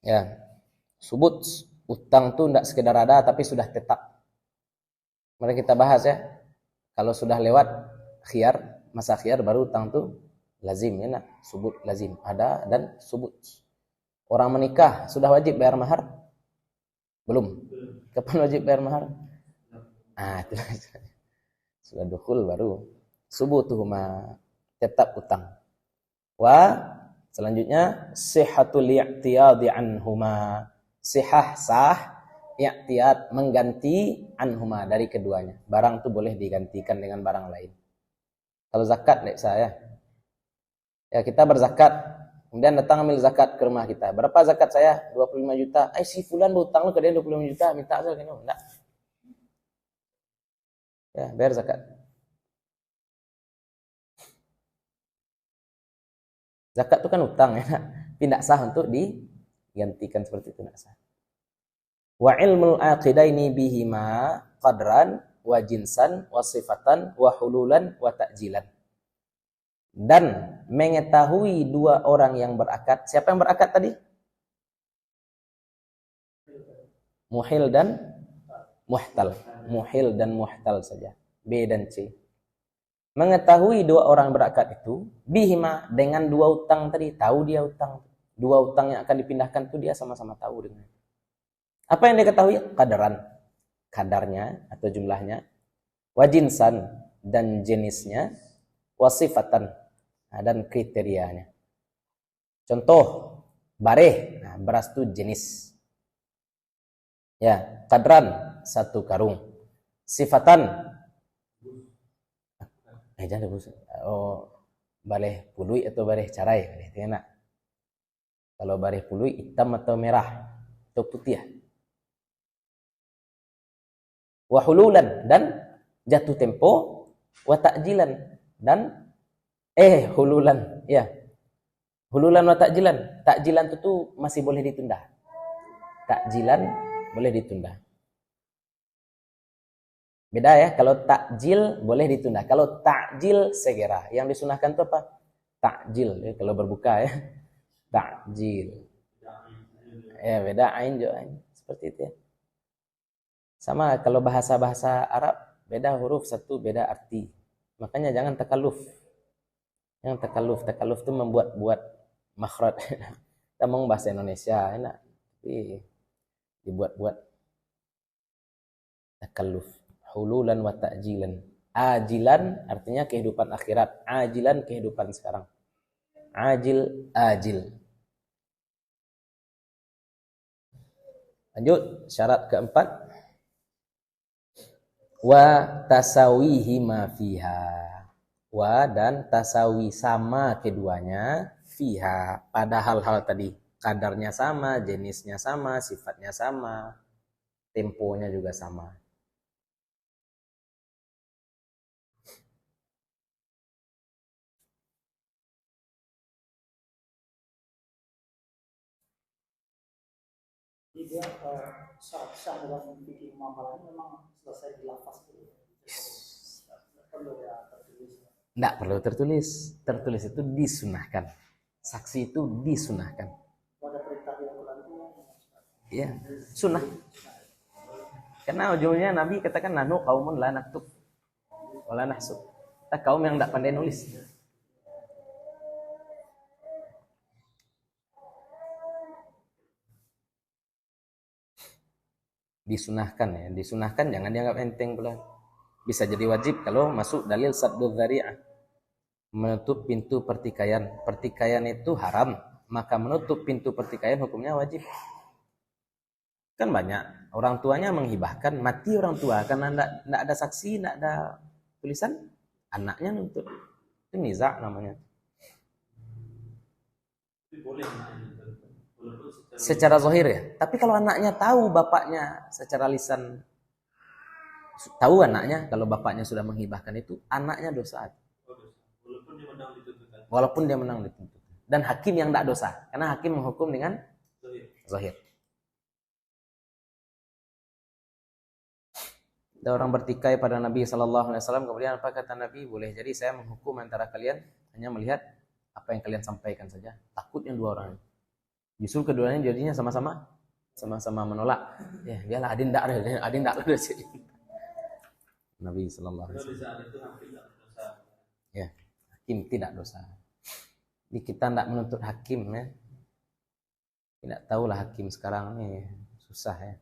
Ya, subut utang tuh tidak sekedar ada tapi sudah tetap. Mari kita bahas ya. Kalau sudah lewat khiyar, masa khiyar baru utang tuh lazim ya nak. Subut lazim ada dan subut. Orang menikah sudah wajib bayar mahar? Belum. Kapan wajib bayar mahar? Itu sudah dukhul baru subutuhuma, tetap utang. Selanjutnya sihhatul i'tiyadi anhuma, sihah sah, i'tiyad mengganti anhuma dari keduanya. Barang itu boleh digantikan dengan barang lain. Kalau zakat dek saya, ya kita berzakat, kemudian datang ambil zakat ke rumah kita. Berapa zakat saya? 25 juta. Si fulan berutang lu ke dia 25 juta, minta aja kan? Enggak. Ya, bayar zakat. Zakat itu kan utang ya, tidak sah untuk digantikan seperti itu, tidak sah. Wa ilmul aqidaini bihima qadran wa jinsan wa sifatan wa hululan wa ta'jilan. Dan mengetahui dua orang yang berakad. Siapa yang berakad tadi? Muhil dan muhtal. Muhil dan muhtal saja. B dan C. Mengetahui dua orang berakad itu bihima, dengan dua utang tadi, tahu dia utang. Dua utang yang akan dipindahkan itu dia sama-sama tahu dengan. Apa yang diketahui? Kadarnya atau jumlahnya, wajinsan dan jenisnya, wasifatan dan kriterianya. Contoh, Bareh, nah, beras itu jenis. Ya, kadran 1 karung. Sifatan, jangan bus. Oh, bareh pului atau bareh carai, itu enak. Kalau bareh pului hitam atau merah atau putih ya. Wahululan dan jatuh tempo, wa ta'jilan dan hululan, ya. Hululan wa ta'jilan. Ta'jilan itu tuh masih boleh ditunda. Ta'jilan boleh ditunda. Beda ya, kalau takjil boleh ditunda. Kalau ta'jil segera. Yang disunahkan itu apa? Takjil, ya, kalau berbuka ya. Takjil. Ya, beda ain juga. Seperti itu ya. Sama kalau bahasa-bahasa Arab, beda huruf satu, beda arti. Makanya jangan takaluf. Yang takaluf itu membuat makhraj. Kita mau bahasa Indonesia enak, tapi dibuat-buat takaluf. Hululan wa ta'jilan. Ajilan artinya kehidupan akhirat, ajilan kehidupan sekarang. Ajil, ajil. Lanjut, syarat keempat. Wa tasawihi ma fiha. Wa dan tasawi sama keduanya fiha pada hal-hal tadi. Kadarnya sama, jenisnya sama, sifatnya sama, temponya juga sama. Jadi dia syarat sah dalam fikih muamalah memang selesai di lafaz dulu. Tidak perlu tertulis. Tertulis itu disunahkan. Saksi itu disunahkan. Ada perintah di Al-Quran itu. Ya, sunnah. Karena ujungnya Nabi katakan nahnu qaumun la naktub wa la nahsub. Kita kaum yang tidak pandai nulis. Disunahkan ya, disunahkan jangan dianggap enteng pula. Bisa jadi wajib kalau masuk dalil sadduz dzari'ah. Menutup pintu pertikaian. Pertikaian itu haram, maka menutup pintu pertikaian hukumnya wajib. Kan banyak orang tuanya menghibahkan, mati orang tua karena tidak ada saksi, tidak ada tulisan, anaknya nuntut. Itu niza' namanya. Secara zahir ya. Tapi kalau anaknya tahu bapaknya secara lisan, tahu anaknya kalau bapaknya sudah menghibahkan itu, anaknya dosa. Walaupun dia menang dituntut. Dan hakim yang tidak dosa, karena hakim menghukum dengan zahir. Ada orang bertikai pada Nabi SAW, kemudian apa kata Nabi? Boleh jadi saya menghukum antara kalian hanya melihat apa yang kalian sampaikan saja. Takutnya dua orang. Justru keduanya jadinya sama-sama menolak. Ya, biarlah adin tak ada sini. Nabi SAW. Ya, hakim tidak dosa. Jadi kita tidak menuntut hakim ya. Tidak tahulah hakim sekarang ini susah ya.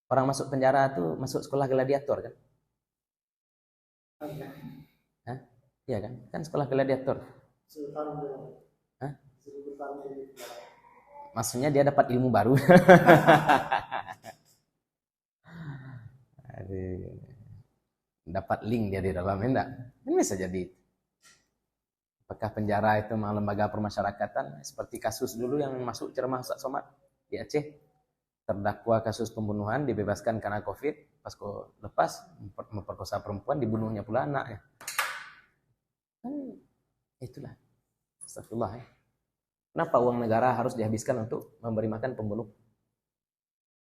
Orang masuk penjara tuh masuk sekolah gladiator kan? Hah? Iya kan? Kan sekolah gladiator. Hah? Maksudnya dia dapat ilmu baru. Dapat link dia di dalam, enggak? Ini bisa jadi. Apakah penjara itu memang lembaga permasyarakatan? Seperti kasus dulu yang masuk ceramah Ustaz Somad di Aceh. Terdakwa kasus pembunuhan dibebaskan karena COVID, pas lepas memperkosa perempuan, dibunuhnya pula anaknya. Itulah. Astagfirullah ya. Kenapa uang negara harus dihabiskan untuk memberi makan pembunuh?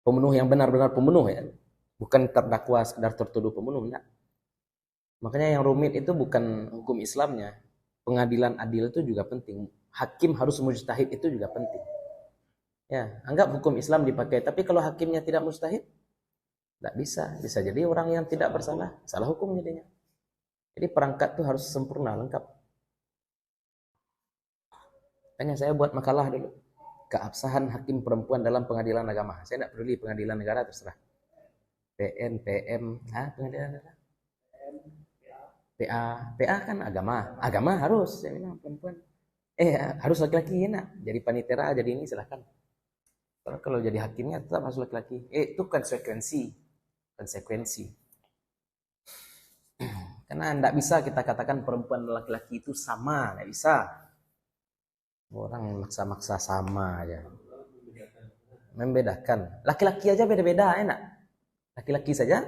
Pembunuh yang benar-benar pembunuh ya. Bukan terdakwa sekedar tertuduh pembunuh, enggak. Makanya yang rumit itu bukan hukum Islamnya. Pengadilan adil itu juga penting. Hakim harus mujtahid itu juga penting. Ya, anggap hukum Islam dipakai, tapi kalau hakimnya tidak mujtahid, tidak bisa. Bisa jadi orang yang tidak bersalah, salah hukum jadinya. Jadi perangkat itu harus sempurna, lengkap. Makanya saya buat makalah dulu. Keabsahan hakim perempuan dalam pengadilan agama. Saya tidak peduli pengadilan negara, terserah. PN, PM, pengadilan negara. PA kan agama. Agama harus, saya bilang perempuan. Harus laki-laki enak. Jadi panitera, jadi ini silahkan. Kalau jadi hakimnya tetap harus laki-laki. Itu konsekuensi. Karena tidak bisa kita katakan perempuan dan laki-laki itu sama, tidak bisa. Orang maksa-maksa sama aja. Membedakan. Laki-laki aja beda-beda, enak. Laki-laki saja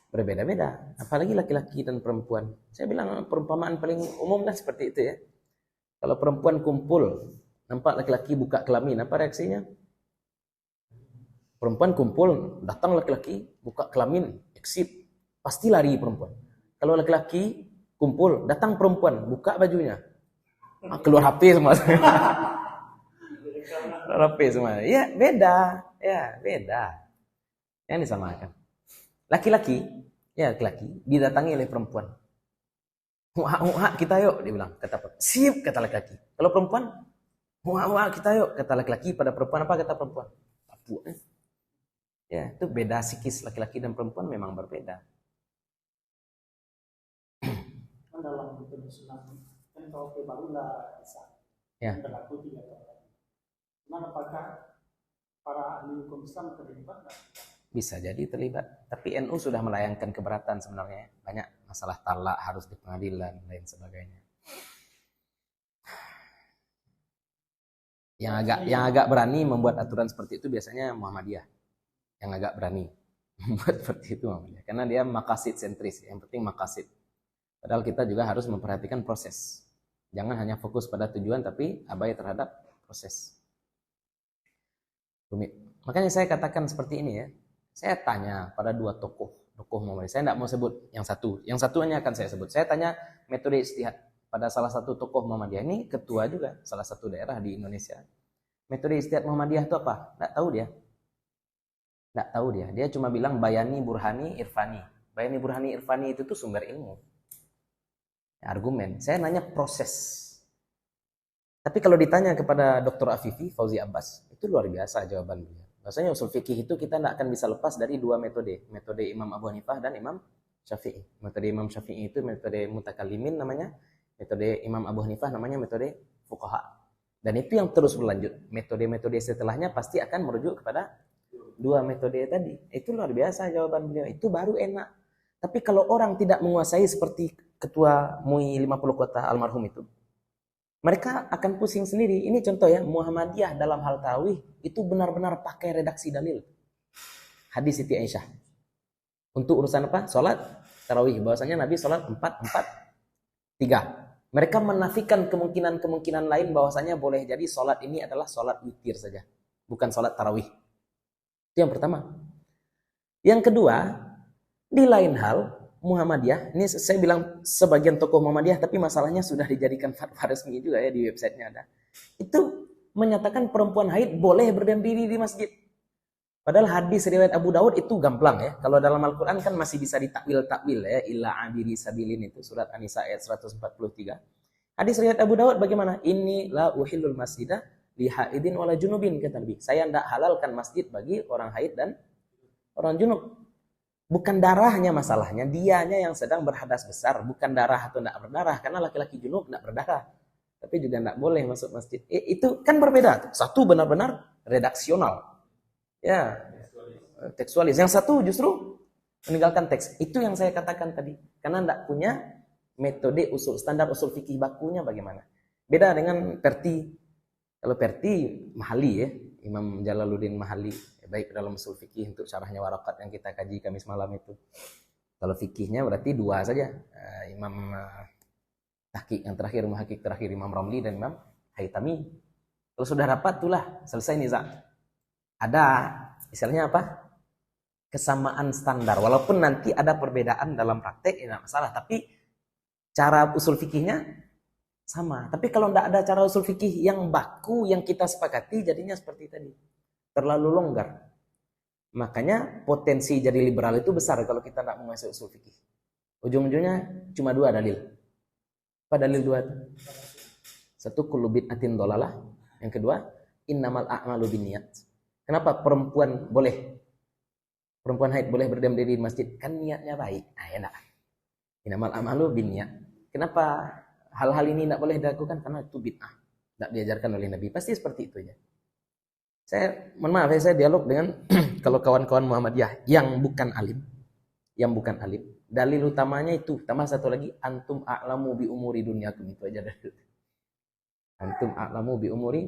berbeda-beda. Apalagi laki-laki dan perempuan. Saya bilang perumpamaan paling umum kan seperti itu ya. Kalau perempuan kumpul, nampak laki-laki buka kelamin, apa reaksinya? Perempuan kumpul, datang laki-laki, buka kelamin, exit. Pasti lari perempuan. Kalau laki-laki kumpul, datang perempuan, buka bajunya. Keluar HP semua. Keluar HP semua. Ya, beda. Yang disamakan. Laki-laki didatangi oleh perempuan. Muak kita yuk, dia bilang. Kata perempuan. Sip, kata laki-laki. Kalau perempuan, muak kita yuk, kata laki-laki. Pada perempuan apa kata perempuan? Papua. Ya, itu beda psikis laki-laki dan perempuan memang berbeda. Kan dalam metode sunat kan kalau baru nggak bisa berlaku 3 tahun lagi. Cuman apakah para ahli hukum Islam terlibat? Bisa jadi terlibat. Tapi NU sudah melayangkan keberatan sebenarnya. Banyak masalah talak harus di pengadilan dan lain sebagainya. Yang agak berani membuat aturan seperti itu biasanya Muhammadiyah. Yang agak berani membuat seperti itu Muhammadiyah. Karena dia maqasid sentris. Yang penting maqasid. Padahal kita juga harus memperhatikan proses. Jangan hanya fokus pada tujuan tapi abai terhadap proses. Rumit. Makanya saya katakan seperti ini ya. Saya tanya pada 2 tokoh Muhammadiyah. Saya tidak mau sebut yang satu. Yang satu hanya akan saya sebut. Saya tanya metode ijtihad pada salah satu tokoh Muhammadiyah. Ini ketua juga salah satu daerah di Indonesia. Metode ijtihad Muhammadiyah itu apa? Tidak tahu dia. Dia cuma bilang bayani, burhani, irfani. Bayani, burhani, irfani itu tuh sumber ilmu. Argumen. Saya nanya proses. Tapi kalau ditanya kepada Dr. Afifi, Fauzi Abbas, itu luar biasa jawaban beliau. Maksudnya usul fikih itu kita tidak akan bisa lepas dari 2 metode. Metode Imam Abu Hanifah dan Imam Syafi'i. Metode Imam Syafi'i itu metode mutakalimin namanya. Metode Imam Abu Hanifah namanya metode fuqaha. Dan itu yang terus berlanjut. Metode-metode setelahnya pasti akan merujuk kepada 2 metode tadi. Itu luar biasa jawaban beliau. Itu baru enak. Tapi kalau orang tidak menguasai seperti ketua MUI 50 kota almarhum itu, mereka akan pusing sendiri. Ini contoh ya, Muhammadiyah dalam hal tarawih itu benar-benar pakai redaksi dalil. Hadis Siti Aisyah. Untuk urusan apa? Salat tarawih. Bahwasanya Nabi salat 4-4-3. Mereka menafikan kemungkinan-kemungkinan lain bahwasanya boleh jadi salat ini adalah salat witir saja, bukan salat tarawih. Itu yang pertama. Yang kedua, di lain hal Muhammadiyah, ini saya bilang sebagian tokoh Muhammadiyah, tapi masalahnya sudah dijadikan fatwa resmi juga ya, di websitenya ada. Itu menyatakan perempuan haid boleh berdiam diri di masjid. Padahal hadis riwayat Abu Daud itu gamblang ya. Kalau dalam Al-Quran kan masih bisa ditakwil ya. Illa abiri sabilin itu surat An-Nisa ayat 143. Hadis riwayat Abu Daud bagaimana? Inni la uhillul masjidah li haidin wala junubin, kata Nabi. Saya tidak halalkan masjid bagi orang haid dan orang junub. Bukan darahnya masalahnya, dianya yang sedang berhadas besar, bukan darah atau tidak berdarah. Karena laki-laki junub tidak berdarah, tapi juga tidak boleh masuk masjid. Itu kan berbeda. Satu benar-benar redaksional, ya, tekstualis. Yang satu justru meninggalkan teks. Itu yang saya katakan tadi. Karena tidak punya metode usul, standar usul fikih bakunya bagaimana. Beda dengan Perti. Kalau Perti Mahali ya, Imam Jalaluddin Mahali. Baik dalam usul fikih untuk syarahnya Waraqat yang kita kaji Kamis malam itu. Kalau fikihnya berarti 2 saja. Imam Tahqiq yang terakhir, Muhaqqiq terakhir Imam Ramli dan Imam Haytami. Kalau sudah rapat itulah selesai nizam. Ada istilahnya apa? Kesamaan standar. Walaupun nanti ada perbedaan dalam praktek, tidak masalah. Tapi cara usul fikihnya sama. Tapi kalau tidak ada cara usul fikih yang baku yang kita sepakati, jadinya seperti tadi. Terlalu longgar. Makanya potensi jadi liberal itu besar kalau kita tidak menguasai usul fikih. Ujung-ujungnya cuma 2 dalil. Apa dalil 2 itu? Satu, kullu bid'atin dhalalah. Yang kedua, innamal a'malu binniyat. Kenapa perempuan haid boleh berdiam diri di masjid? Kan niatnya baik. Enak. Innamal a'malu binniyat. Kenapa hal-hal ini tidak boleh dilakukan? Karena itu bid'ah. Tidak diajarkan oleh Nabi. Pasti seperti itu ya. Mohon maaf ya, saya dialog dengan kalau kawan-kawan Muhammadiyah yang bukan alim, dalil utamanya itu, tambah satu lagi, antum a'lamu bi umuri dunyakum, itu aja dalil. Antum a'lamu bi umuri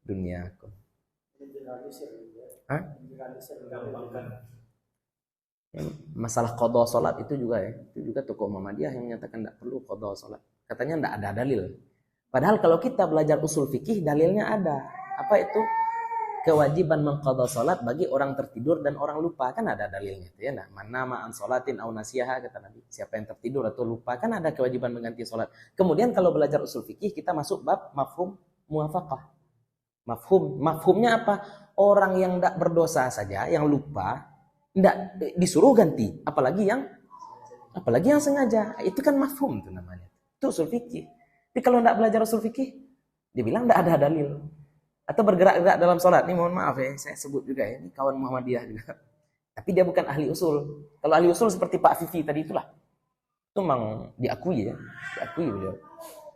dunyakum. Hah? Masalah qadha salat itu juga tokoh Muhammadiyah yang menyatakan tidak perlu qadha salat. Katanya tidak ada dalil. Padahal kalau kita belajar usul fikih, dalilnya ada. Apa itu? Kewajiban mengqadha salat bagi orang tertidur dan orang lupa, kan ada dalilnya itu ya. Nah, man an salatin aw nasiyaha, kata Nabi, siapa yang tertidur atau lupa kan ada kewajiban mengganti salat. Kemudian kalau belajar usul fikih kita masuk bab mafhum muwafaqah. Mafhumnya apa? Orang yang tidak berdosa saja, yang lupa, tidak disuruh ganti, apalagi yang sengaja. Itu kan mafhum itu namanya. Itu usul fikih. Tapi kalau tidak belajar usul fikih, dibilang tidak ada dalil. Atau bergerak-gerak dalam sholat. Ini mohon maaf ya, saya sebut juga ya, ini kawan Muhammadiyah juga. Tapi dia bukan ahli usul. Kalau ahli usul seperti Pak Fifi tadi itulah. Itu memang diakui beliau.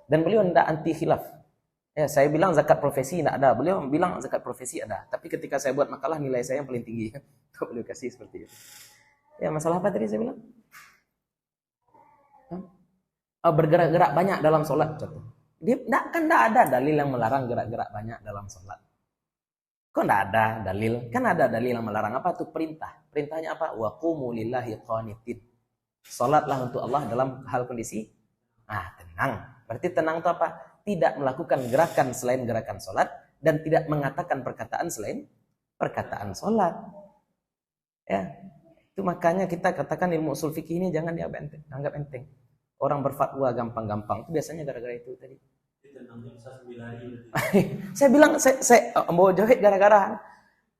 Dan beliau tidak anti khilaf. Ya, saya bilang zakat profesi tidak ada. Beliau bilang zakat profesi ada. Tapi ketika saya buat makalah, nilai saya yang paling tinggi. Kalau beliau kasih seperti itu. Ya, masalah apa tadi saya bilang? Bergerak-gerak banyak dalam sholat. Contoh. Tidak ada dalil yang melarang gerak-gerak banyak dalam sholat. Kok tidak ada dalil? Kan ada dalil yang melarang. Apa itu? Perintah. Perintahnya apa? Wa qumu lillahi qanitin. Sholatlah untuk Allah dalam hal kondisi tenang. Berarti tenang itu apa? Tidak melakukan gerakan selain gerakan sholat dan tidak mengatakan perkataan selain perkataan sholat. Ya, itu makanya kita katakan ilmu usul fikih ini jangan dianggap enteng. Orang berfatwa gampang-gampang itu biasanya gara-gara itu tadi. Saya bilang saya mau jawab gara-gara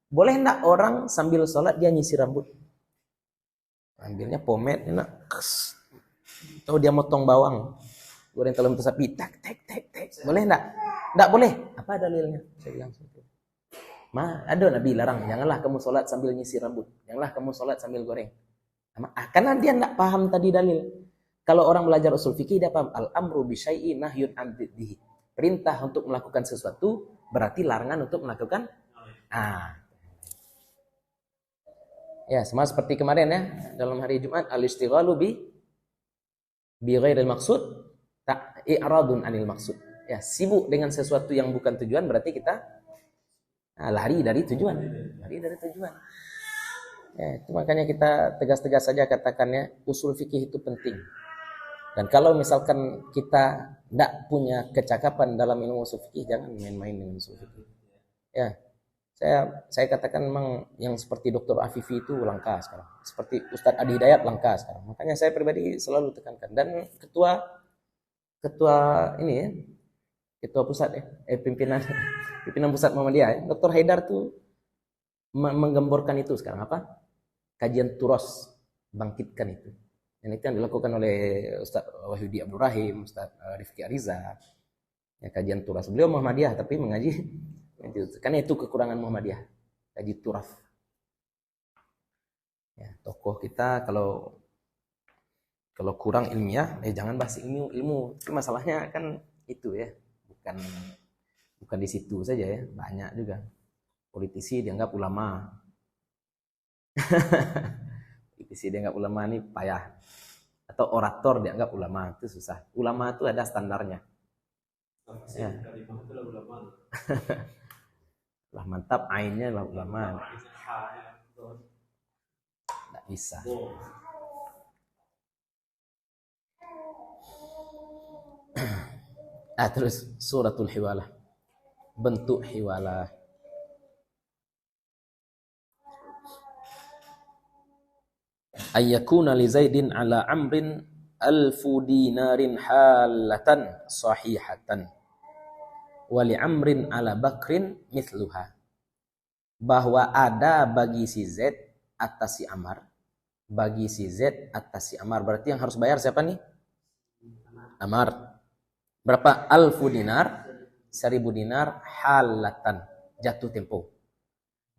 boleh enggak orang sambil sholat dia nyisir rambut? Ambilnya pomade enak. Atau dia motong bawang. Goreng telur sapi tak. Boleh enggak? Enggak boleh. Apa dalilnya? Saya bilang seperti itu. Ada Nabi larang, janganlah kamu sholat sambil nyisir rambut. Janganlah kamu sholat sambil goreng. Karena dia enggak paham tadi dalil. Kalau orang belajar usul fikih dia paham al-amru bi syai'in nahyun an diddihi. Perintah untuk melakukan sesuatu berarti larangan untuk melakukan ya, sama seperti kemarin ya, dalam hari Jumat al-istighalu bi ghairil maqsud i'radun anil maqsud. Ya, sibuk dengan sesuatu yang bukan tujuan berarti kita lari dari tujuan. Ya, itu makanya kita tegas-tegas saja katakannya usul fikih itu penting. Dan kalau misalkan kita tidak punya kecakapan dalam ilmu usul fikih, jangan main-main dengan usul fikih. Ya, saya katakan memang yang seperti Dr. Afifi itu langka sekarang. Seperti Ustadz Adi Hidayat langka sekarang. Makanya saya pribadi selalu tekankan. Dan ketua ini ya, ketua pusat pimpinan pusat Muhammadiyah, Dr. Haidar tuh menggemborkan itu sekarang apa? Kajian turos, bangkitkan itu. Dan itu yang dilakukan oleh Ustaz Wahyudi Abdul Rahim, Ustaz Rifki Ariza. Ya, kajian turas. Beliau Muhammadiyah tapi mengaji. Karena itu kekurangan Muhammadiyah. Kaji turaf. Ya, tokoh kita kalau kurang ilmiah, jangan bahas ilmu. Itu masalahnya kan itu ya. Bukan di situ saja ya. Banyak juga. Politisi dianggap ulama. Politisi dianggap ulama ini payah. Atau orator dianggap ulama, itu susah. Ulama itu ada standarnya. Ya. Lah mantap, ainnya lah ulama. Tidak bisa. Terus suratul hiwalah. Bentuk hiwalah. Ayyakuna li Zaidin ala Amrin alfu dinarin halatan sahihatan wa li Amrin ala Bakrin mithluha. Bahwa ada bagi si Z atas si Amar. Bagi si Z atas si Amar. Berarti yang harus bayar siapa nih? Amar. Berapa? Alfu dinar, 1000 dinar halatan, jatuh tempo.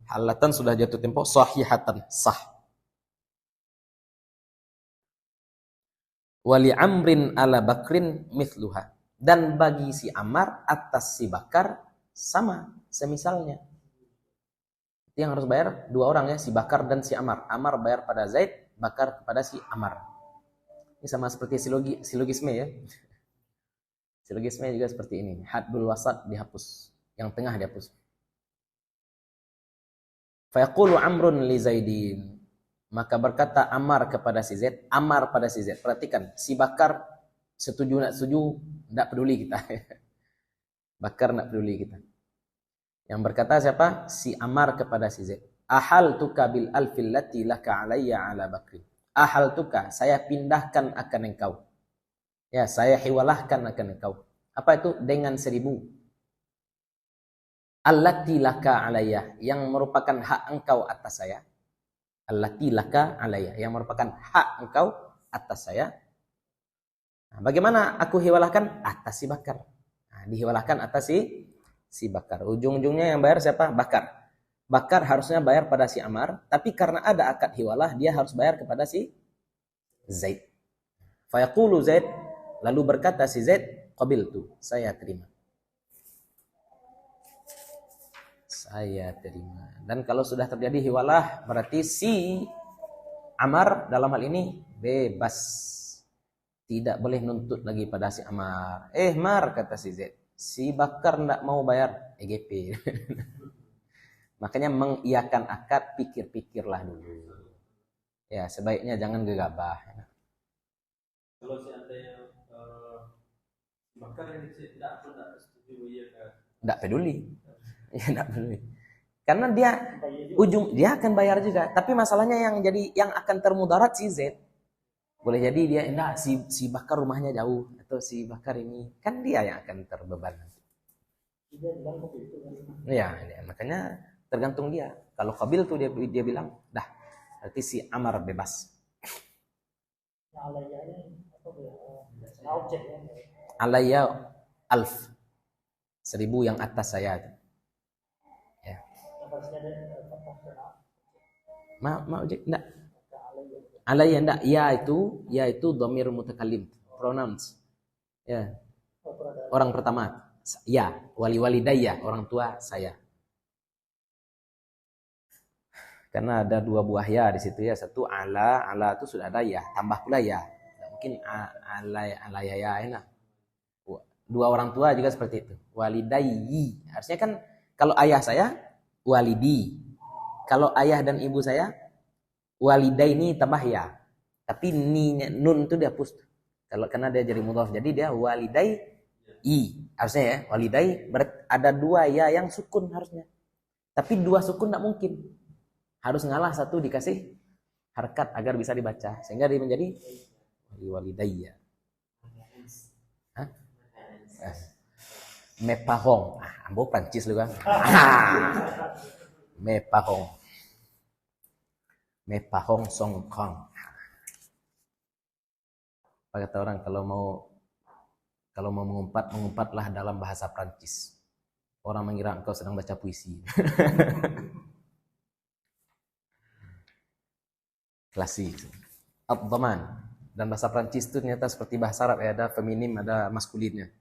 Halatan sudah jatuh tempo, sahihatan, sah. Wali Amrin ala Bakrin mithluha. Dan bagi si Ammar atas si Bakar sama semisalnya. Itu yang harus bayar dua orang ya, si Bakar dan si Ammar. Ammar bayar pada Zaid, Bakar kepada si Ammar. Ini sama seperti silogisme ya. Silogisme juga seperti ini. Haddul wasat dihapus, yang tengah dihapus. Fayaqulu Amrun li Zaidin. Maka berkata Ammar kepada si Zaid, Ammar pada si Zaid. Perhatikan, si Bakar setuju nak setuju, tidak peduli kita. Bakar tidak peduli kita. Yang berkata siapa? Si Ammar kepada si Zaid. Ahal tuka bil alfil lati laka alayya ala Bakri. Ahal tuka, saya pindahkan akan engkau. Ya, saya hiwalahkan akan engkau. Apa itu? Dengan 1000. Allati laka alayya, yang merupakan hak engkau atas saya. Allati laka alayya, yang merupakan hak engkau atas saya. Nah, bagaimana aku hiwalahkan? Atas si Bakar. Nah, dihiwalahkan atas si Bakar. Ujung-ujungnya yang bayar siapa? Bakar. Bakar harusnya bayar pada si Ammar, tapi karena ada akad hiwalah, dia harus bayar kepada si Zaid. Fayaqulu Zaid, lalu berkata si Zaid, qabiltu, saya terima. Saya terima. Dan kalau sudah terjadi hiwalah, berarti si Ammar dalam hal ini bebas. Tidak boleh nuntut lagi pada si Ammar. Mar, kata si Zaid, si Bakar tidak mau bayar EGP. Makanya mengiyakan akad, pikir-pikirlah dulu. Ya, sebaiknya jangan gegabah. Kalau seandainya Bakar yang tidak setuju, tidak peduli. Ya, tidak peduli. Karena dia akan bayar juga. Tapi masalahnya yang akan termudarat si Z. Boleh jadi dia enggak, si Bakar rumahnya jauh, atau si Bakar ini kan dia yang akan terbeban. Ya, makanya tergantung dia. Kalau qabil tuh dia bilang, dah, berarti si Ammar bebas. Alayya alf, 1000 yang atas saya. Ya. Ma ojek enggak. Alayya enggak. Ya itu dhamir mutakallim, pronouns. Ya. Orang pertama. Ya, wali-walidayya, orang tua saya. Karena ada 2 buah ya di situ ya. Satu ala itu sudah ada ya, tambah pula ya. Tidak mungkin alaya ya enak. 2 orang tua juga seperti itu. Walidayyi. Harusnya kan kalau ayah saya walidi. Kalau ayah dan ibu saya walidaini tambah ya. Tapi nun itu dihapus. Karena dia jadi mudhaf. Jadi dia walidai harusnya ya, walidai ada 2 ya yang sukun harusnya. Tapi 2 sukun tidak mungkin. Harus ngalah satu dikasih harkat agar bisa dibaca. Sehingga dia menjadi walidayya. Mepahong. Ambo Prancis lu kan. Mepahong. Mepahong songkong. Apa kata orang kalau mau mengumpatlah dalam bahasa Prancis. Orang mengira engkau sedang baca puisi. Klasik. Ad-dhaman. Dan bahasa Prancis itu ternyata seperti bahasa Arab ya, ada feminim, ada maskulinnya.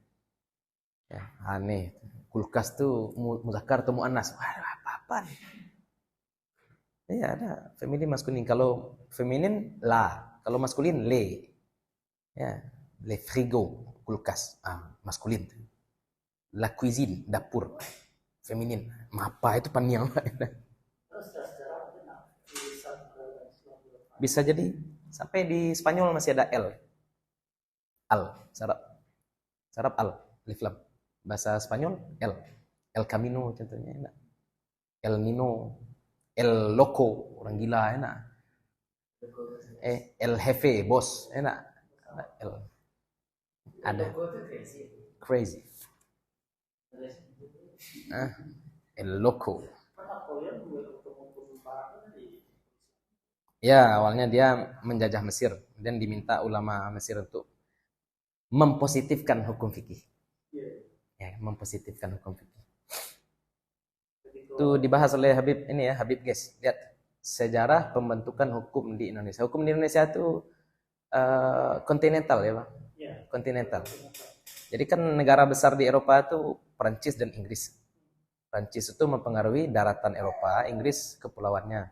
Ya, aneh. Kulkas tuh muzakkar atau muannas. Apa-apa nih. Ya, ada feminim maskulin. Kalau feminin la, kalau maskulin le. Ya, le frigo, kulkas, maskulin. La cuisine, dapur. Feminin. Mapa itu paniang. Bisa jadi sampai di Spanyol masih ada L. Sarap al, alif lam. Bahasa Spanyol L. El Camino contohnya enak. El Nino, El Loco, orang gila enak. El Jefe, bos enak. Ada. Crazy. El Loco. Ya, awalnya dia menjajah Mesir dan diminta ulama Mesir untuk mempositifkan hukum fikih. Ya, mempositifkan hukum fikih. Itu dibahas oleh Habib guys. Lihat sejarah pembentukan hukum di Indonesia. Hukum di Indonesia itu kontinental ya, Bang. Kontinental. Jadi kan negara besar di Eropa itu Perancis dan Inggris. Perancis itu mempengaruhi daratan Eropa, Inggris kepulauannya.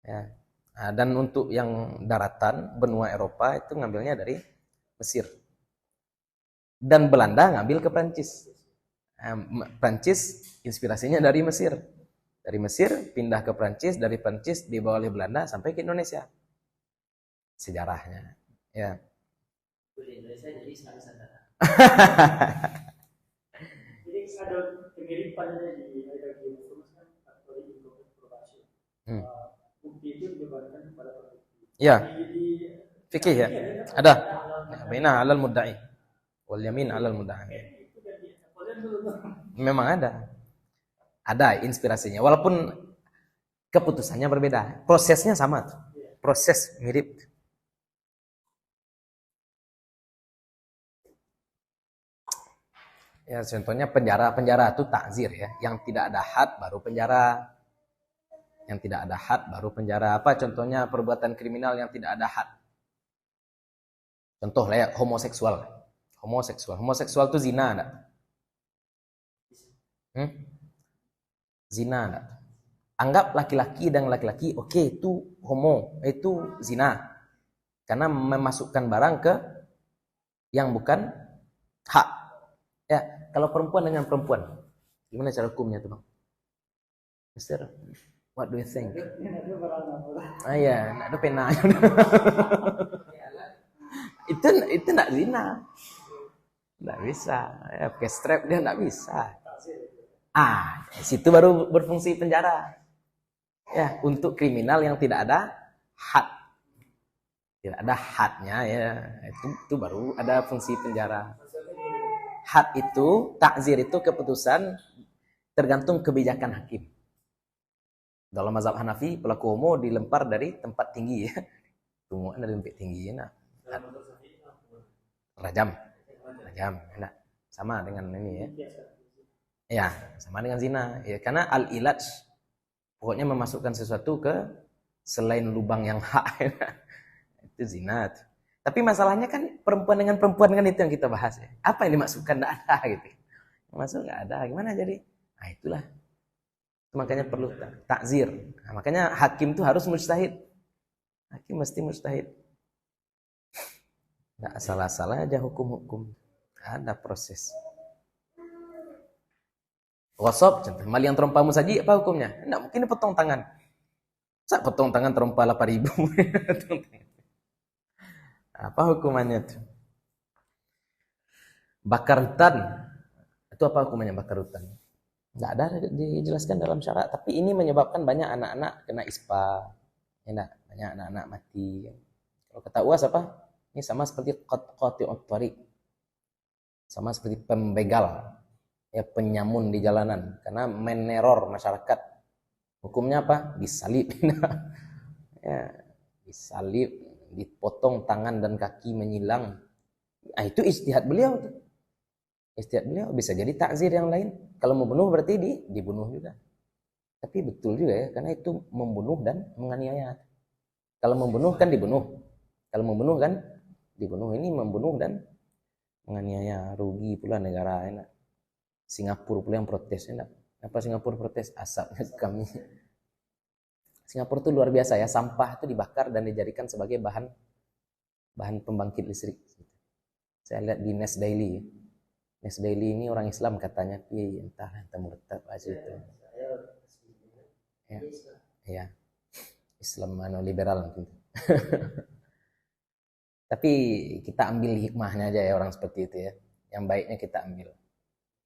Ya. Nah, dan untuk yang daratan benua Eropa itu ngambilnya dari Mesir. Dan Belanda ngambil ke Perancis. Perancis inspirasinya dari Mesir. Dari Mesir pindah ke Perancis, dari Perancis dibawa oleh Belanda sampai ke Indonesia. Sejarahnya. Ya. Indonesia jadi Nusantara. Jadi ada kemiripan di bukti itu dibebankan kepada pembukti. Ya. Fikih ya. Ada. Baina 'alal mudda'i wal yamin 'alal mudda'i. Memang ada. Ada inspirasinya. Walaupun keputusannya berbeda. Prosesnya sama tuh. Proses mirip. Ya contohnya penjara itu takzir ya. Yang tidak ada had baru penjara. Yang tidak ada had baru penjara. Apa contohnya perbuatan kriminal yang tidak ada had? Contoh lah ya, homoseksual. Homoseksual itu zina enggak? Zina enggak? Anggap laki-laki dan laki-laki, oke, itu homo, itu zina. Karena memasukkan barang ke yang bukan hak. Ya, kalau perempuan dengan perempuan, gimana cara hukumnya tuh, Bang? Mister, what do you think? Ya, enggak ada pena. itu enggak zina. Enggak bisa. Ya, pakai strap dia enggak bisa. Situ baru berfungsi penjara. Ya, untuk kriminal yang tidak ada had. Tidak ada hadnya ya. Itu baru ada fungsi penjara. Had itu, takzir itu keputusan tergantung kebijakan hakim. Dalam mazhab Hanafi, pelaku homo dilempar dari tempat tinggi ya. Tungguan dari tempat tinggi ya. Nah. Rajam. Nah. Sama dengan ini ya. Ya, sama dengan zina. Ya, karena al-ilaj pokoknya memasukkan sesuatu ke selain lubang yang hak. Itu zina. Tapi masalahnya kan perempuan dengan perempuan kan itu yang kita bahas ya. Apa yang dimasukkan enggak ada gitu. Masuk enggak ada. Gimana jadi? Nah, itulah. Makanya perlu takzir. Nah, makanya hakim itu harus mujtahid. Hakim mesti mujtahid. Enggak salah-salah aja hukum-hukum. Ada proses. Ghasab, contoh mali yang terompa musaji, apa hukumnya? Enggak mungkin dipotong tangan. Masa potong tangan terompa 8.000? Apa hukumannya tuh? Bakar hutan. Itu apa hukumannya bakar hutan? Enggak ada dijelaskan dalam syarak, tapi ini menyebabkan banyak anak-anak kena ispa. Ya, banyak anak-anak mati. Kalau kata UAS apa? Ini sama seperti qati'ut thariq. Sama seperti pembegal. Ya, penyamun di jalanan karena meneror masyarakat. Hukumnya apa? Disalib. Ya, disalib, dipotong tangan dan kaki menyilang. Itu ijtihad beliau tuh. Ijtihad beliau bisa jadi takzir yang lain. Kalau mau bunuh berarti dibunuh juga. Tapi betul juga ya, karena itu membunuh dan menganiaya. Kalau membunuh kan dibunuh. Kalau membunuh kan dibunuh. Ini membunuh dan menganiaya, rugi pula negara. Enak. Singapura pula yang protes. Enak. Apa Singapura protes? Asapnya kami. Singapura itu luar biasa ya, sampah itu dibakar dan dijadikan sebagai bahan pembangkit listrik. Saya lihat di Nes Daily. Nes Daily ini orang Islam katanya, entah murtad aja itu. Ya. Islam liberal mungkin. Tapi kita ambil hikmahnya aja ya orang seperti itu ya. Yang baiknya kita ambil.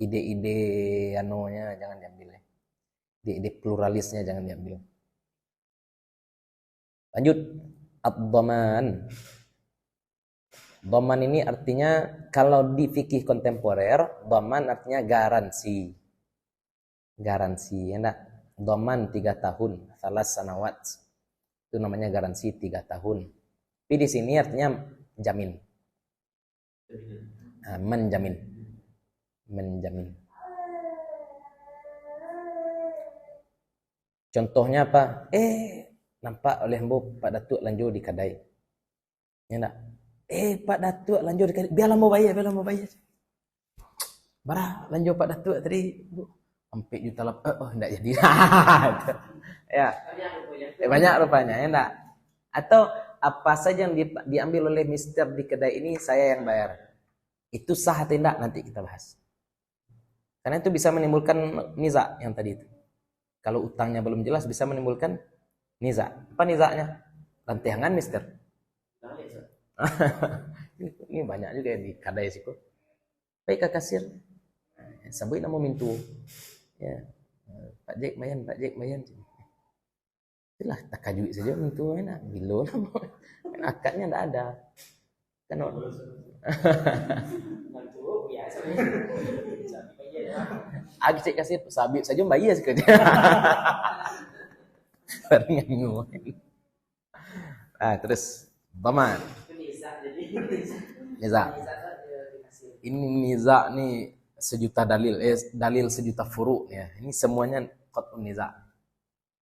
Ide-ide jangan diambil ya. Ide-ide pluralisnya jangan diambil. Lanjut, ad-dhaman. Dhaman ini artinya kalau di fikih kontemporer, dhaman artinya garansi. Garansi, ya enggak? Dhaman 3 tahun, salas sanawat. Itu namanya garansi 3 tahun. Tapi di sini artinya jamin. Menjamin. Contohnya apa? Nampak oleh Pak Datuk Lanjo di Kadai. Ya enggak? Pak Datuk lanjut biarlah mau bayar. Bara lanjut Pak Datuk tadi 4 juta enggak jadi. Ya. Banyak rupanya ya enggak. Atau apa saja yang diambil oleh mister di kedai ini saya yang bayar. Itu sah atau tidak nanti kita bahas. Karena itu bisa menimbulkan niza yang tadi itu. Kalau utangnya belum jelas bisa menimbulkan niza. Apa nizanya? Lantiangan mister. Ini banyak juga di kadai siku. Baik Kak Kasir. Sampai nama mintu. Ya. Pak Jack mayan. Itulah tak kaju saja mintu enak. Bilo lah. Kan akadnya enggak ada. Kan Cik kasih sabit saja bayar sekali. Terus Baman. Niza. Ini niza nih sejuta dalil sejuta furu ya. Ini semuanya qat'un niza.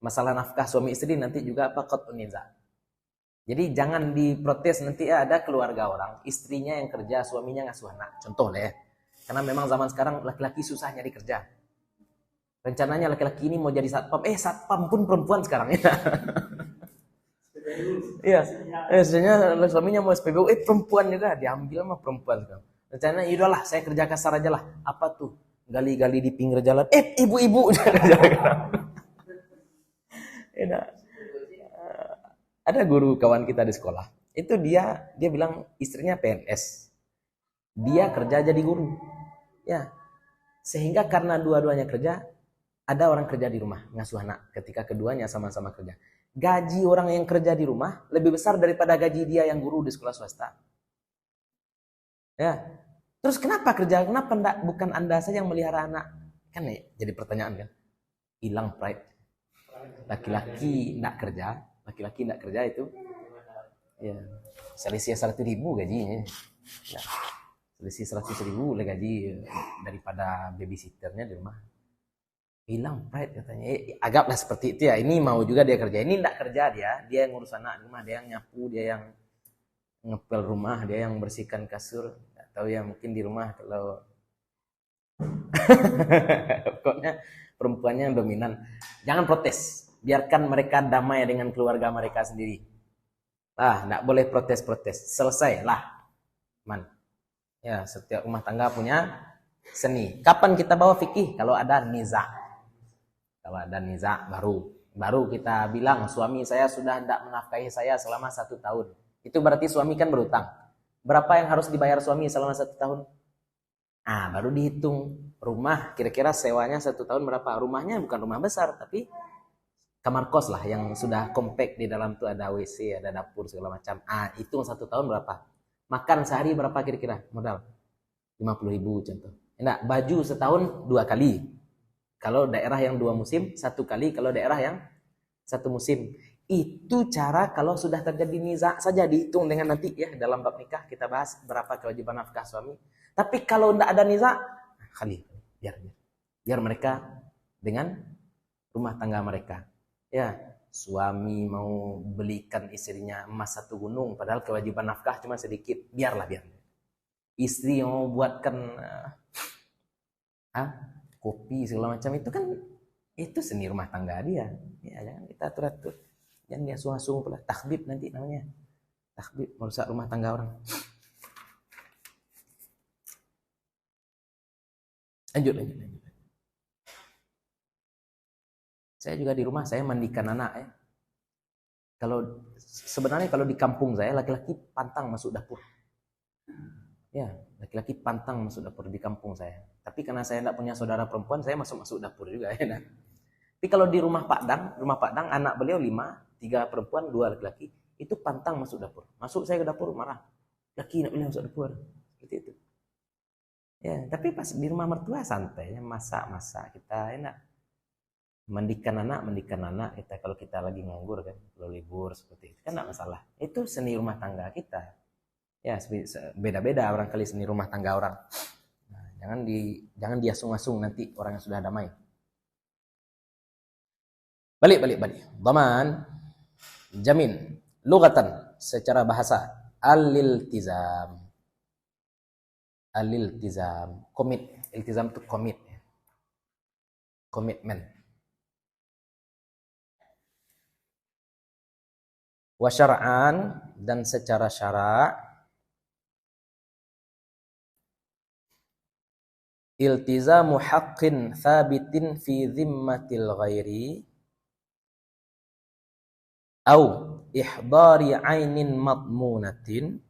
Masalah nafkah suami istri nanti juga apa qat'un niza. Jadi jangan diprotes nanti ada keluarga orang, istrinya yang kerja, suaminya ngasuh anak. Contoh lah ya. Karena memang zaman sekarang laki-laki susah nyari kerja. Rencananya laki-laki ini mau jadi satpam. Satpam pun perempuan sekarang ya. Iya. Sebenarnya suaminya mau SPBU, perempuan juga diambil sama perempuan sekarang. Rencananya yaudahlah saya kerja kasar aja lah. Apa tuh? Gali-gali di pinggir jalan. Ibu-ibu. Ada guru kawan kita di sekolah. Itu dia bilang istrinya PNS. Dia kerja jadi guru. Ya. Sehingga karena dua-duanya kerja, ada orang kerja di rumah ngasuh anak ketika keduanya sama-sama kerja. Gaji orang yang kerja di rumah lebih besar daripada gaji dia yang guru di sekolah swasta. Ya. Terus kenapa kerja? Kenapa bukan Anda saja yang melihara anak? Kan nih jadi pertanyaan kan. Hilang pride. Laki-laki enggak kerja itu ya selisih 100.000 gajinya. Ya. Selisih 100.000 lah gaji daripada babysitternya di rumah. Hilang pride katanya. Agaklah seperti itu ya. Ini mau juga dia kerja. Ini enggak kerja dia yang ngurus anak di rumah, dia yang nyapu, dia yang ngepel rumah, dia yang bersihkan kasur. Enggak tahu ya, mungkin di rumah kalau pokoknya perempuannya yang dominan. Jangan protes. Biarkan mereka damai dengan keluarga mereka sendiri. Enggak boleh protes-protes. Selesai lah. Man. Ya, setiap rumah tangga punya seni. Kapan kita bawa fikih? Kalau ada niza. Kalau ada niza baru kita bilang suami saya sudah tidak menafkahi saya selama 1 tahun. Itu berarti suami kan berutang. Berapa yang harus dibayar suami selama 1 tahun? Baru dihitung rumah. Kira-kira sewanya 1 tahun berapa? Rumahnya bukan rumah besar, tapi kamar kos lah yang sudah compact, di dalam tuh ada WC, ada dapur segala macam. Hitung 1 tahun berapa? Makan sehari berapa kira-kira modal? 50.000 contoh. Enggak, baju setahun 2 kali. Kalau daerah yang 2 musim 1 kali, kalau daerah yang 1 musim. Itu cara kalau sudah terjadi niza saja, dihitung dengan nanti ya dalam bab nikah kita bahas berapa kewajiban nafkah suami. Tapi kalau enggak ada niza, kali biar mereka dengan rumah tangga mereka. Ya, suami mau belikan istrinya emas 1 gunung padahal kewajiban nafkah cuma sedikit, biar. Istri yang mau buatkan kopi segala macam itu seni rumah tangga dia. Ya, jangan kita atur-atur. Jangan dia asuh-asuh pula. Takhbib nanti namanya. Takhbib merusak rumah tangga orang. Lanjut. Saya juga di rumah saya mandikan anak ya. Sebenarnya kalau di kampung saya laki-laki pantang masuk dapur. Ya, laki-laki pantang masuk dapur di kampung saya. Tapi karena saya tidak punya saudara perempuan, saya masuk dapur juga ya. Tapi kalau di rumah Pak Dang anak beliau 5, 3 perempuan, 2 laki-laki, itu pantang masuk dapur. Masuk saya ke dapur marah. Laki nak boleh masuk dapur. Seperti itu. Ya, tapi pas di rumah mertua santai ya, masak kita enak. Mandikan anak kita kalau kita lagi nganggur kan, kalau libur seperti itu kan enggak masalah. Itu seni rumah tangga kita. Ya, beda-beda orang kali seni rumah tangga orang. Nah, jangan diasung-asung nanti orang yang sudah damai. Balik. Dhaman, jamin, lughatan secara bahasa. Al-iltizam. Komit. Iltizam itu komit. Komitmen. Wa syar'an, dan secara syara', iltizamu haqqin thabitin fi dhimmatil ghairi au ihdari ainin madmunatin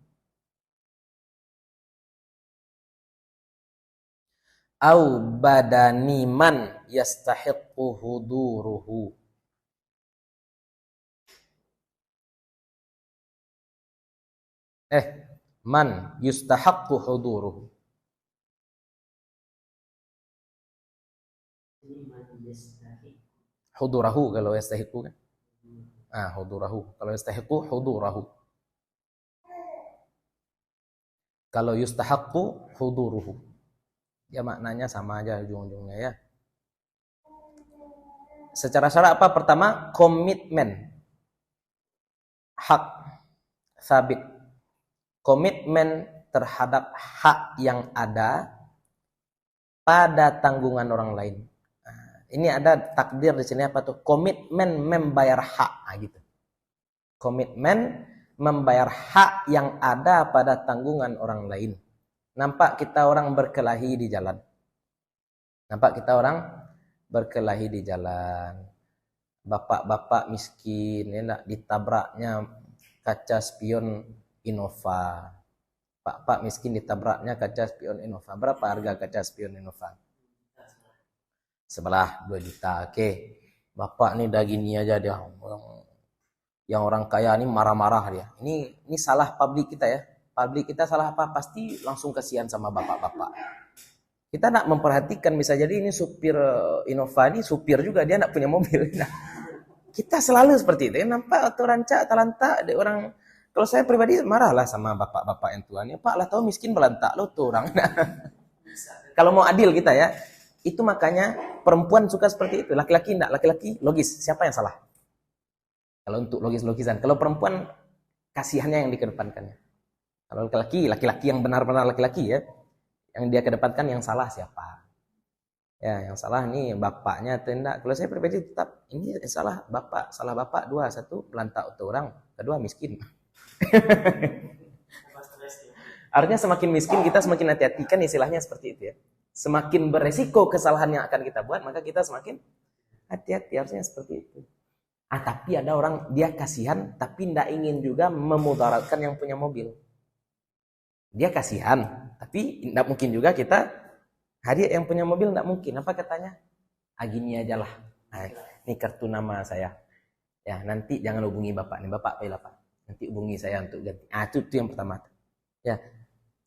au badani man yastahiqqu huduruhu. Man yustahaqqu huduruhu. Hudurahu kalau yastahiqqu kan? Hudurahu. Kalau yastahiqqu hudurahu. Kalau yustahaqqu huduruhu. Ya maknanya sama aja ujung-ujungnya ya. Secara syarat apa? Pertama, komitmen. Hak sabit. Komitmen terhadap hak yang ada pada tanggungan orang lain. Ini ada takdir di sini apa tuh? Komitmen membayar hak, gitu. Komitmen membayar hak yang ada pada tanggungan orang lain. Nampak kita orang berkelahi di jalan. Bapak-bapak miskin, ya, ditabraknya kaca spion Innova. Pak miskin ditabraknya kaca spion Innova. Berapa harga kaca spion Innova? Sebelah 2 juta. Oke. Bapak nih udah gini aja dia. Yang orang kaya ini marah-marah dia. Ini salah publik kita ya. Publik kita salah apa? Pasti langsung kasihan sama bapak-bapak. Kita nak memperhatikan, bisa jadi ini supir Innova ini supir juga, dia nak punya mobil. Nah, kita selalu seperti itu. Nampak atau rancak, talanta, ada orang. Kalau saya pribadi marahlah sama bapak-bapak yang tuanya. Pak lah tahu miskin belantak lo tuh orang. Nah, kalau mau adil kita ya, itu makanya perempuan suka seperti itu. Laki-laki enggak, laki-laki logis. Siapa yang salah? Kalau untuk logis-logisan. Kalau perempuan kasihannya yang dikedepankannya. Kalau laki-laki yang benar-benar laki-laki ya, yang dia kedepankan yang salah siapa? Ya, yang salah nih bapaknya atau enggak. Kalau saya pribadi tetap ini salah bapak, 2, 1 belantak untuk orang, kedua miskin. Artinya semakin miskin kita semakin hati-hati, kan istilahnya seperti itu ya. Semakin beresiko kesalahan yang akan kita buat, maka kita semakin hati-hati, harusnya seperti itu. Tapi ada orang dia kasihan tapi tidak ingin juga memudaratkan yang punya mobil. Dia kasihan, tapi tidak mungkin juga kita hadiah yang punya mobil, tidak mungkin. Apa katanya? Gini aja lah. Ini kartu nama saya. Ya, nanti jangan hubungi bapak nih, bapak pilih apa? Nanti hubungi saya untuk ganti. Itu yang pertama. Ya,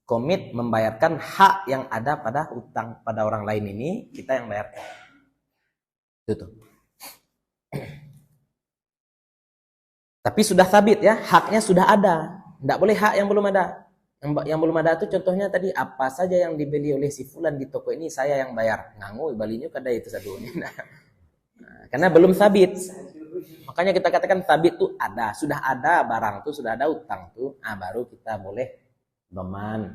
komit membayarkan hak yang ada pada utang pada orang lain ini, kita yang bayarkan. Itu tuh. Tapi sudah sabit ya, haknya sudah ada. Tidak boleh hak yang belum ada. Yang belum ada itu contohnya tadi, apa saja yang dibeli oleh si fulan di toko ini saya yang bayar. Nganggu balinya kada itu sadunya. Nah, karena belum sabit. Makanya kita katakan sabit itu ada, sudah ada barang tuh, sudah ada utang tuh, baru kita boleh doman.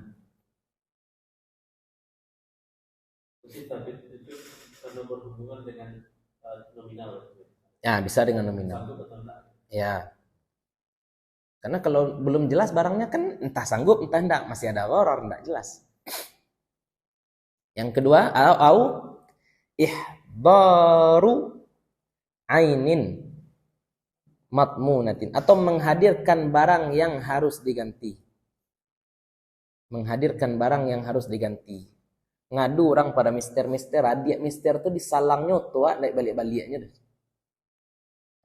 Sabit itu karena berhubungan dengan nominal. Ya, bisa dengan nominal. Ya. Karena kalau belum jelas barangnya kan entah sanggup entah enggak, masih ada gharar, enggak jelas. Yang kedua, au ihdaru ainin matmunatin, atau menghadirkan barang yang harus diganti. Menghadirkan barang yang harus diganti. Ngadu orang pada mister, dia mister tuh disalangnya tua naik balik-baliknya.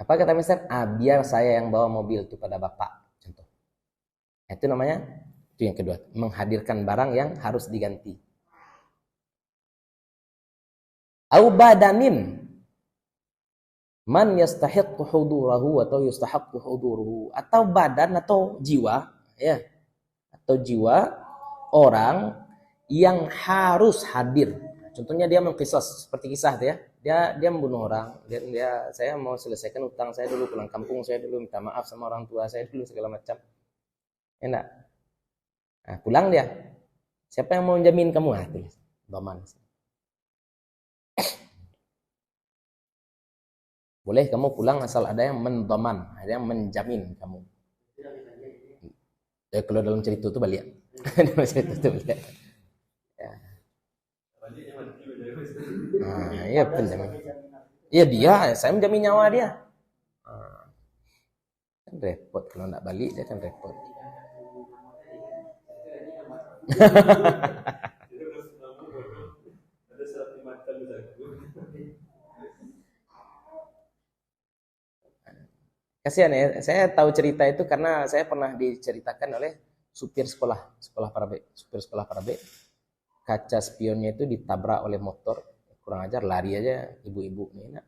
Apa kata mister? Biar saya yang bawa mobil itu pada bapak. Contoh. Itu namanya, itu yang kedua, menghadirkan barang yang harus diganti. Au badanin man yastahiqqu hudurahu atau yustahaqqu huduruhu, atau badan atau jiwa ya, atau jiwa orang yang harus hadir. Contohnya dia mengqisas, seperti kisah ya. Dia membunuh orang, saya mau selesaikan utang saya dulu, pulang kampung saya dulu, minta maaf sama orang tua saya dulu segala macam. Enak. Nah, pulang dia. Siapa yang mau jamin kamu? Ah, tulis dhaman. Boleh kamu pulang asal ada yang mendaman, ada yang menjamin kamu. Ya, kalau dalam cerita itu balik. Dalam cerita itu balik. Ya. Nah, iya penjamin. Iya dia, saya menjamin nyawa dia. Kan repot kalau nak balik dia kan repot. Kasihan ya, saya tahu cerita itu karena saya pernah diceritakan oleh supir sekolah para B. Kaca spionnya itu ditabrak oleh motor, kurang ajar, lari aja ibu-ibu nih enak.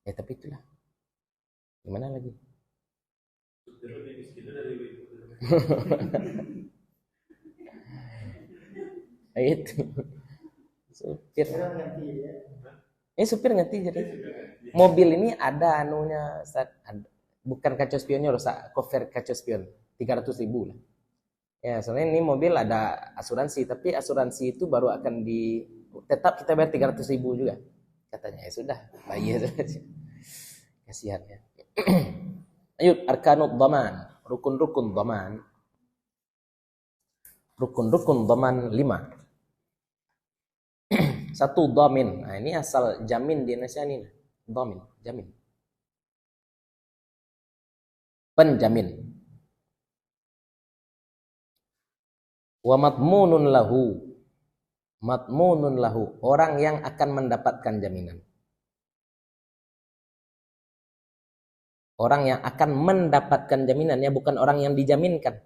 Ya tapi itulah, gimana lagi? Itu supir. Supir ngerti jadi. Mobil ini ada anunya, bukan kaca spionnya rusak, cover kaca spion 300.000 lah. Ya, soalnya ini mobil ada asuransi, tapi asuransi itu baru akan tetap kita bayar 300.000 juga. Katanya ya sudah, bayar saja. Kasihan ya. Ayo, arkanud dhaman, rukun-rukun dhaman. Rukun-rukun dhaman 5. 1 dhamin. Nah, ini asal jamin di Indonesia ini. Dhamin, jamin. Penjamin. Wa matmunun lahu. Matmunun lahu, orang yang akan mendapatkan jaminan. Orang yang akan mendapatkan jaminan, ya bukan orang yang dijaminkan.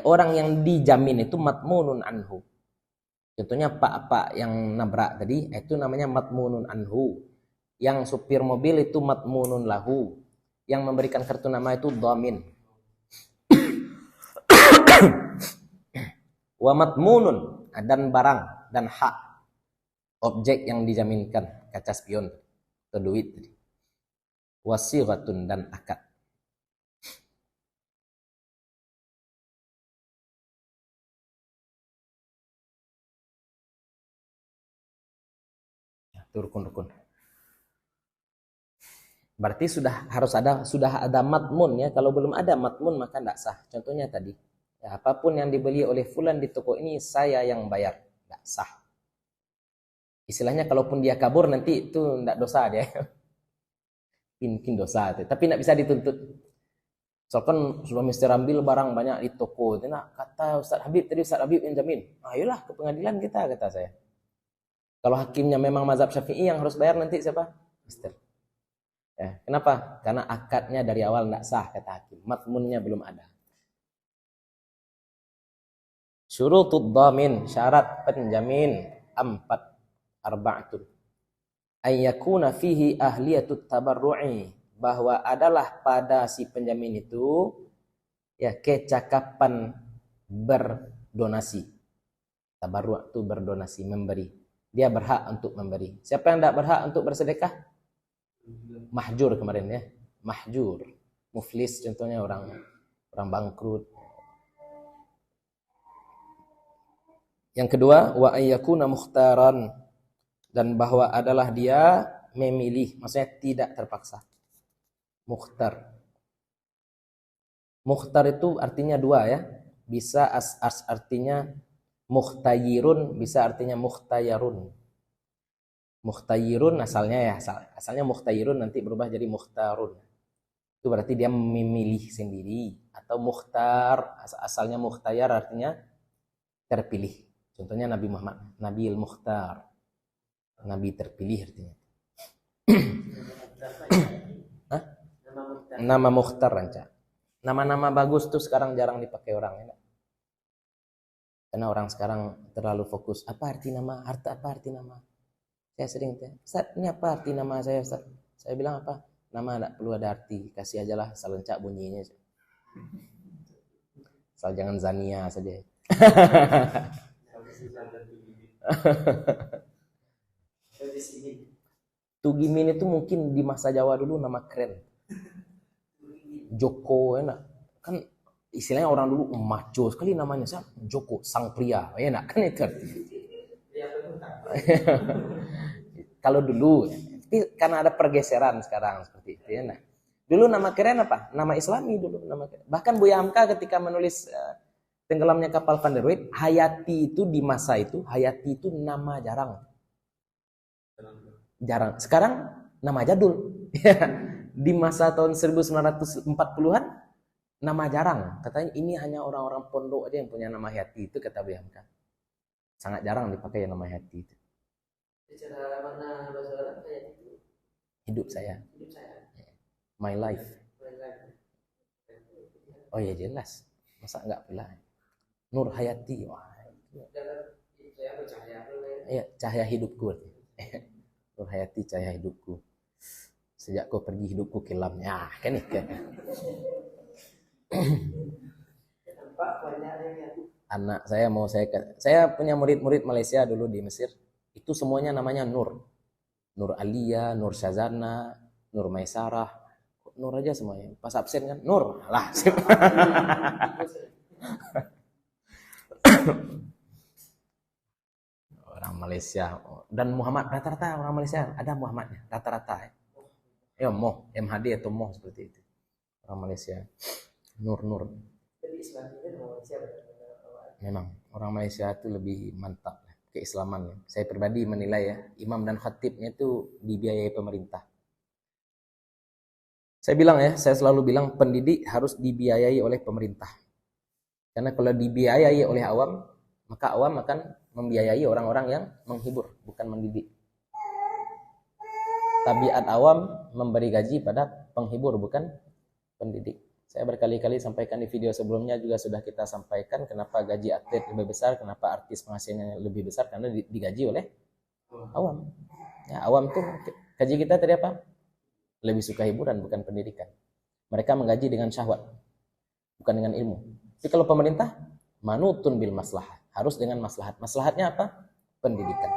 Orang yang dijamin itu matmunun anhu. Contohnya pak yang nabrak tadi, itu namanya matmunun anhu. Yang supir mobil itu matmunun lahu. Yang memberikan kartu nama itu dhamin. Wa matmunun, dan barang dan hak objek yang dijaminkan, kaca spion atau duit tadi. Wasighatun, dan akad. Itu rukun-rukun. Berarti sudah ada matmun ya. Kalau belum ada matmun maka tidak sah. Contohnya tadi, ya, apapun yang dibeli oleh fulan di toko ini saya yang bayar, tidak sah. Istilahnya kalaupun dia kabur nanti itu tidak dosa dia. Mungkin dosa itu, tapi tidak bisa dituntut. Soalnya sudah mesti ambil barang banyak di toko. Nah, kata Ustaz Habib tadi, Ustaz Habib yang jamin. Ayolah ke pengadilan kita, kata saya. Kalau hakimnya memang mazhab Syafi'i yang harus bayar nanti siapa? Mister. Ya, kenapa? Karena akadnya dari awal tidak sah, kata hakim. Matmunnya belum ada. Syurutud dhamin, syarat penjamin 4. Ayyakuna fihi ahliyatut tabarru'i, bahwa adalah pada si penjamin itu ya kecakapan berdonasi. Tabarru' itu berdonasi, memberi. Dia berhak untuk memberi. Siapa yang tidak berhak untuk bersedekah? Mahjur kemarin ya. Mahjur. Muflis contohnya orang bangkrut. Yang kedua, wa ayyakuna mukhtaran, dan bahwa adalah dia memilih, maksudnya tidak terpaksa. Mukhtar. Mukhtar itu artinya dua ya. Bisa artinya mukhtayirun, bisa artinya mukhtayarun. Mukhtayirun asalnya mukhtayirun, nanti berubah jadi mukhtarun. Itu berarti dia memilih sendiri. Atau mukhtar, asalnya mukhtayar artinya terpilih. Contohnya Nabi Muhammad, Nabiul Mukhtar. Nabi terpilih artinya. Nama Mukhtar ranca. Nama-nama bagus tuh sekarang jarang dipakai orang ya. Karena orang sekarang terlalu fokus. Apa arti nama? Apa arti nama? Saya sering tanya, Ustaz, ini apa arti nama saya, Ustaz? Saya bilang apa? Nama tidak perlu ada arti. Kasih aja lah selencak bunyinya. Asal jangan Zania saja. Tugimin itu mungkin di masa Jawa dulu nama keren. Joko enak. Kan istilahnya orang dulu macho sekali namanya, siapa? Joko sang pria, enak kan itu. Kalau dulu, tapi karena ada pergeseran sekarang seperti itu ya. Nah, dulu nama keren apa? Nama Islami dulu nama keren. Bahkan Buya Hamka ketika menulis Tenggelamnya Kapal Van der Weyden, Hayati itu di masa itu, Hayati itu nama jarang. Jarang. Sekarang nama jadul. Di masa tahun 1940-an nama jarang. Katanya ini hanya orang-orang pondok aja yang punya nama Hayati itu, kata Buya Hamka. Sangat jarang dipakai nama Hayati itu. Bicara mana bahasa Arab kayak itu? Hidup saya. My life. Oh ya jelas. Masa enggak pula. Nur Hayati. Wah. Saya bercahaya. Iya, cahaya hidupku. Nur Hayati cahaya hidupku. Sejak kau pergi hidupku kelam. Ya, kan nih kan. Anak saya punya murid-murid Malaysia dulu di Mesir. Itu semuanya namanya Nur. Nur Alia, Nur Syazana, Nur Maisarah. Nur aja semuanya. Pas absen kan, Nur. Lah. Orang Malaysia. Dan Muhammad, rata-rata orang Malaysia ada Muhammadnya. Rata-rata. Ya, Moh. MHD atau Moh seperti itu. Orang Malaysia. Nur. Memang. Orang Malaysia itu lebih mantap. Keislaman. Saya pribadi menilai ya, imam dan khatibnya itu dibiayai pemerintah. Saya selalu bilang pendidik harus dibiayai oleh pemerintah. Karena kalau dibiayai oleh awam, maka awam akan membiayai orang-orang yang menghibur, bukan mendidik. Tabiat awam memberi gaji pada penghibur, bukan pendidik. Saya berkali-kali sampaikan di video sebelumnya juga sudah kita sampaikan kenapa gaji atlet lebih besar, kenapa artis penghasilannya lebih besar, karena digaji oleh awam. Ya, awam tuh gaji kita tadi apa? Lebih suka hiburan, bukan pendidikan. Mereka menggaji dengan syahwat, bukan dengan ilmu. Tapi kalau pemerintah, manutun bil maslahat, harus dengan maslahat. Maslahatnya apa? Pendidikan.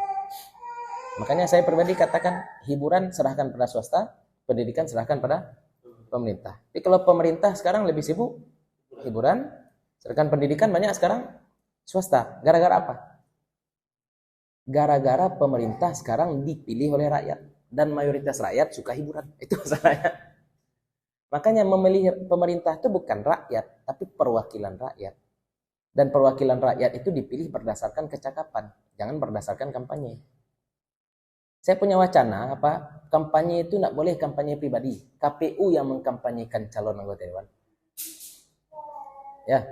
Makanya saya pribadi katakan hiburan serahkan pada swasta, pendidikan serahkan pada pemerintah. Tapi kalau pemerintah sekarang lebih sibuk hiburan, sedangkan pendidikan banyak sekarang swasta. Gara-gara apa? Gara-gara pemerintah sekarang dipilih oleh rakyat dan mayoritas rakyat suka hiburan. Itu masalahnya. Makanya memilih pemerintah itu bukan rakyat, tapi perwakilan rakyat. Dan perwakilan rakyat itu dipilih berdasarkan kecakapan, jangan berdasarkan kampanye. Saya punya wacana apa? Kampanye itu tidak boleh kampanye pribadi. KPU yang mengkampanyekan calon anggota dewan. Ya,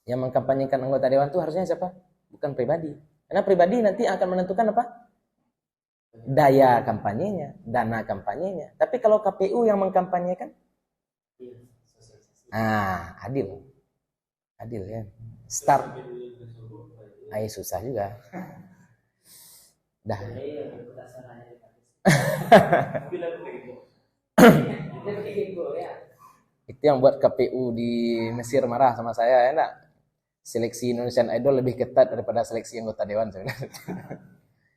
yang mengkampanyekan anggota dewan itu harusnya siapa? Bukan pribadi. Karena pribadi nanti akan menentukan apa? Daya kampanyenya, dana kampanyenya. Tapi kalau KPU yang mengkampanyekan, adil ya. Start. Susah juga. Dah. Itu yang buat KPU di Mesir marah sama saya, ya enggak? Seleksi Indonesian Idol lebih ketat daripada seleksi anggota dewan sebenarnya.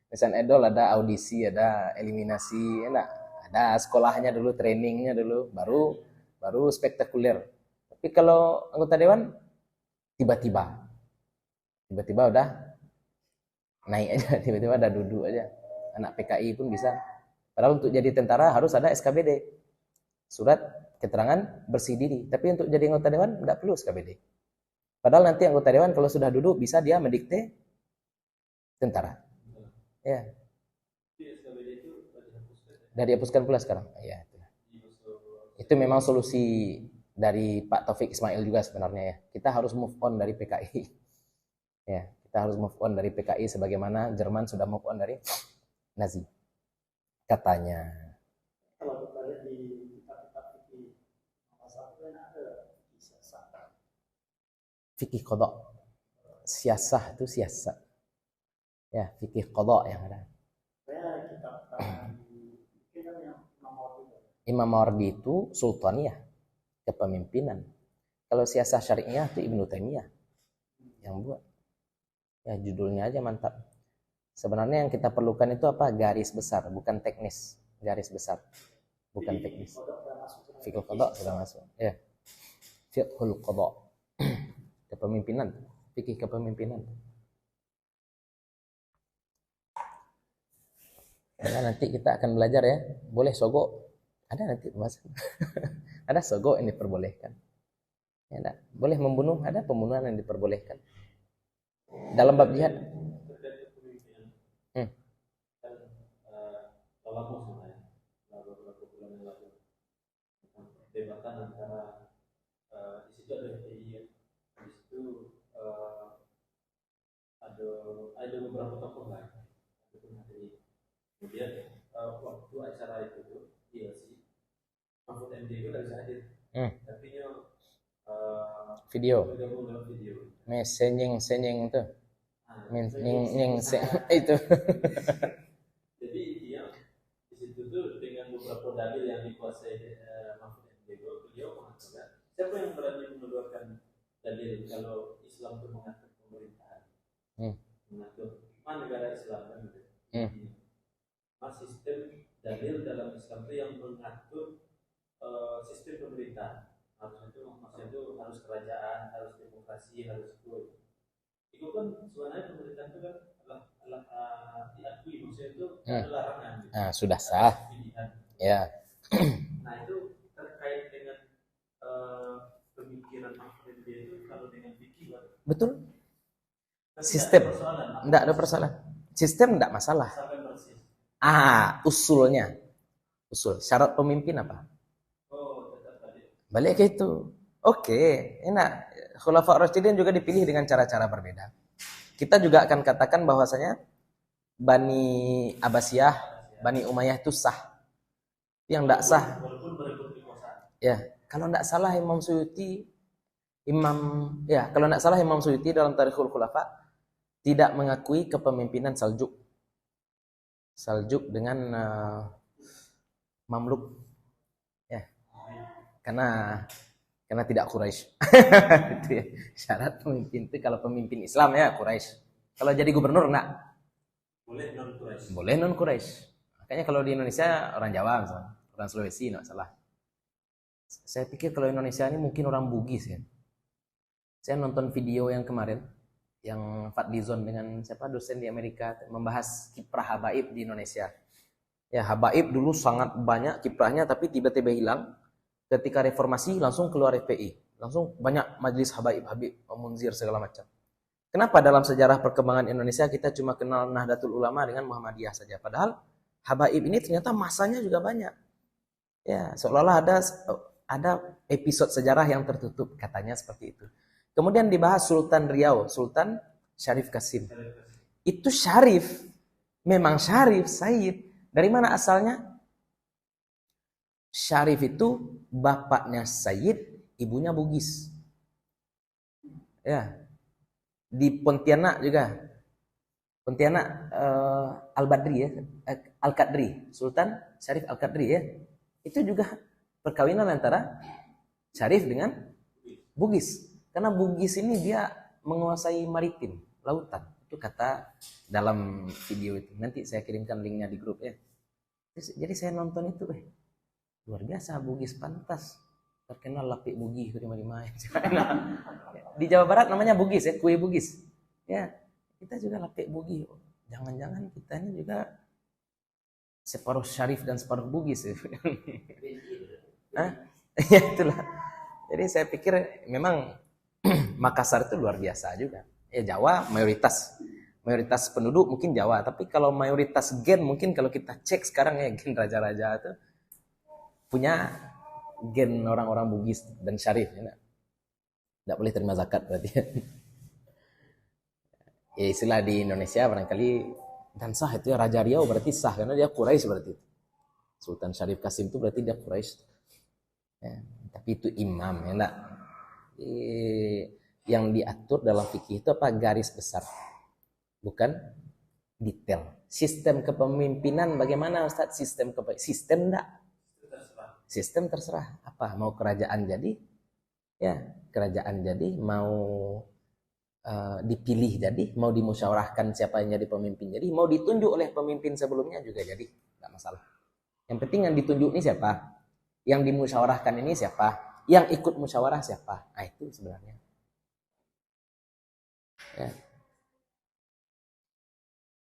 Indonesian Idol ada audisi, ada eliminasi, ya enggak? Ada sekolahnya dulu, trainingnya dulu, baru spektakuler. Tapi kalau anggota dewan tiba-tiba udah naik aja, tiba-tiba ada duduk aja. Anak PKI pun bisa. Padahal untuk jadi tentara harus ada SKBD. Surat keterangan bersih diri. Tapi untuk jadi anggota dewan tidak perlu SKBD. Padahal nanti anggota dewan kalau sudah duduk bisa dia mendikte tentara. Ya. Dari dihapuskan pula sekarang. Ya. Itu memang solusi dari Pak Taufik Ismail juga sebenarnya ya. Kita harus move on dari PKI. Ya, kita harus move on dari PKI sebagaimana Jerman sudah move on dari Nazi. Katanya. Kalau kita lihat di kitab-kitab fikih, masalahnya ada siasat. Fikih qada. Siasah itu siasat. Ya, fikih qada yang ada. Saya kitab yang Imam Mawardi itu sultaniyah, kepemimpinan. Kalau siasah syariah itu Ibnu Taimiyah yang buat. Ya, judulnya aja mantap. Sebenarnya yang kita perlukan itu apa? Garis besar, bukan teknis. Garis besar, bukan teknis. Fiqhul qada sudah masuk. Ya. Fiqhul qada. Kepemimpinan, fikih kepemimpinan. Ya, nanti kita akan belajar ya. Boleh sogok. Ada nanti pembahasan. Ada sogok yang diperbolehkan. Ya, ada. Boleh membunuh, ada pembunuhan yang diperbolehkan. Dalam bab jihad. Perdebatan antara di situ ada FPI, di situ ada beberapa tokoh lain. Kemudian waktu acara itu DLC, Mahfud MD itu nggak bisa hadir, tapi video, video, senying itu, itu. Jadi dia di situ tuh dengan beberapa dalil yang dikuasai Mahfud MD itu, beliau mengatakan siapa yang berani mengeluarkan dalil kalau Islam itu mengatur pemerintahan, mengatur mana negara Islam kan gitu. Sistem dalil dalam Islam itu yang mengatur sistem pemerintahan. Maksudnya itu harus kerajaan, harus demokrasi, harus itu kan sebenarnya pemerintahan itu kan adalah diakui, maksudnya itu ada larangan. Gitu. Sudah sah. Ya. Nah itu terkait dengan pemikiran Mahfud itu kalau dengan fikih. Betul. Sistem enggak ada persoalan. Sistem enggak masalah. Usulnya. Usul. Syarat pemimpin apa? Balik ke itu. Oke, enak. Khulafa' Rasyidin juga dipilih dengan cara-cara berbeda. Kita juga akan katakan bahwasanya Bani Abbasiyah, Bani Umayyah itu sah. Yang enggak sah. Ya, kalau enggak salah Imam Suyuti dalam Tarikhul Khulafa tidak mengakui kepemimpinan Saljuk. Saljuk dengan Mamluk. Ya. Karena tidak Quraisy. Itu ya. Syarat pemimpin itu kalau pemimpin Islam ya Quraisy. Kalau jadi gubernur enggak? Boleh non Quraisy. Makanya kalau di Indonesia orang Jawa misalnya, orang Sulawesi enggak salah. Saya pikir kalau Indonesia ini mungkin orang Bugis ya. Saya nonton video yang kemarin yang Fadlizon dengan siapa dosen di Amerika membahas kiprah habaib di Indonesia. Ya, habaib dulu sangat banyak kiprahnya tapi tiba-tiba hilang. Ketika reformasi langsung keluar FPI. Langsung banyak majelis habaib, Habib Munzir segala macam. Kenapa dalam sejarah perkembangan Indonesia kita cuma kenal Nahdlatul Ulama dengan Muhammadiyah saja? Padahal habaib ini ternyata masanya juga banyak. Ya, seolah-olah ada episode sejarah yang tertutup katanya seperti itu. Kemudian dibahas Sultan Riau, Sultan Syarif Qasim. Itu Syarif, memang Syarif, Sayyid. Dari mana asalnya? Syarif itu bapaknya Sayyid, ibunya Bugis. Ya, di Pontianak juga. Pontianak Al-Badri ya, Al-Qadri, Sultan Syarif Al-Qadri ya. Itu juga perkawinan antara Syarif dengan Bugis. Karena Bugis ini dia menguasai maritim, lautan. Itu kata dalam video itu. Nanti saya kirimkan linknya di grup ya. Jadi saya nonton itu, luar biasa Bugis, pantas terkenal lapik Bugi ke lima-lima. Di Jawa Barat namanya Bugis ya, kue Bugis. Ya, kita juga lapik Bugi. Jangan-jangan kita ini juga separuh Syarif dan separuh Bugis ya. Ya itulah. Jadi saya pikir memang Makassar itu luar biasa juga. Ya Jawa mayoritas penduduk mungkin Jawa, tapi kalau mayoritas gen mungkin kalau kita cek sekarang ya gen raja-raja itu punya gen orang-orang Bugis dan Syarif ya. Tidak boleh terima zakat berarti. Ya istilah di Indonesia barangkali dan sah itu ya Raja Riau berarti sah karena dia Quraisy berarti. Sultan Syarif Qasim itu berarti dia Quraisy. Ya, tapi itu imam ya enggak. Yang diatur dalam fikih itu apa? Garis besar, bukan detail. Sistem kepemimpinan bagaimana Ustaz? Sistem enggak? Sistem terserah. Apa? Mau kerajaan jadi? Ya, kerajaan jadi. Mau dipilih jadi? Mau dimusyawarahkan siapa yang jadi pemimpin jadi? Mau ditunjuk oleh pemimpin sebelumnya juga jadi? Enggak masalah. Yang penting yang ditunjuk ini siapa? Yang dimusyawarahkan ini siapa? Yang ikut musyawarah siapa? Nah itu sebenarnya. Ya.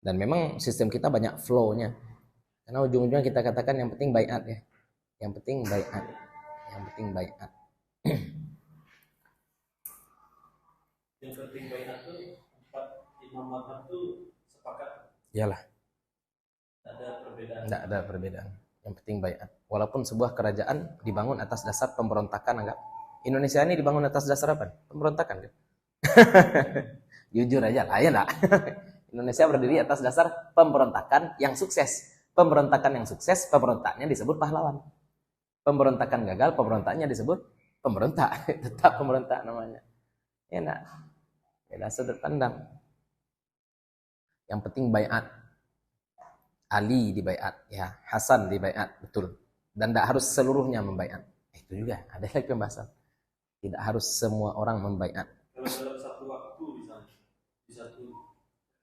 Dan memang sistem kita banyak flow-nya. Karena ujung-ujungnya kita katakan yang penting baiat ya. Yang penting baiat. Yang penting baiat. Yang penting baiat itu empat imam mazhab itu sepakat. Iyalah. Tidak ada perbedaan. Yang penting baiat. Walaupun sebuah kerajaan dibangun atas dasar pemberontakan, enggak? Indonesia ini dibangun atas dasar apa? Pemberontakan kan? Jujur aja lah, ya enggak? Indonesia berdiri atas dasar pemberontakan yang sukses. Pemberontakan yang sukses, pemberontaknya disebut pahlawan. Pemberontakan gagal, pemberontaknya disebut pemberontak. Tetap pemberontak namanya. Ya enggak? Beda sudut pandang. Yang penting baiat. Ali dibaiat, ya Hasan dibaiat, betul. Dan tidak harus seluruhnya membaiat. Itu juga ada lagi pembahasan. Tidak harus semua orang membaiat. Kalau dalam satu waktu misalnya, di satu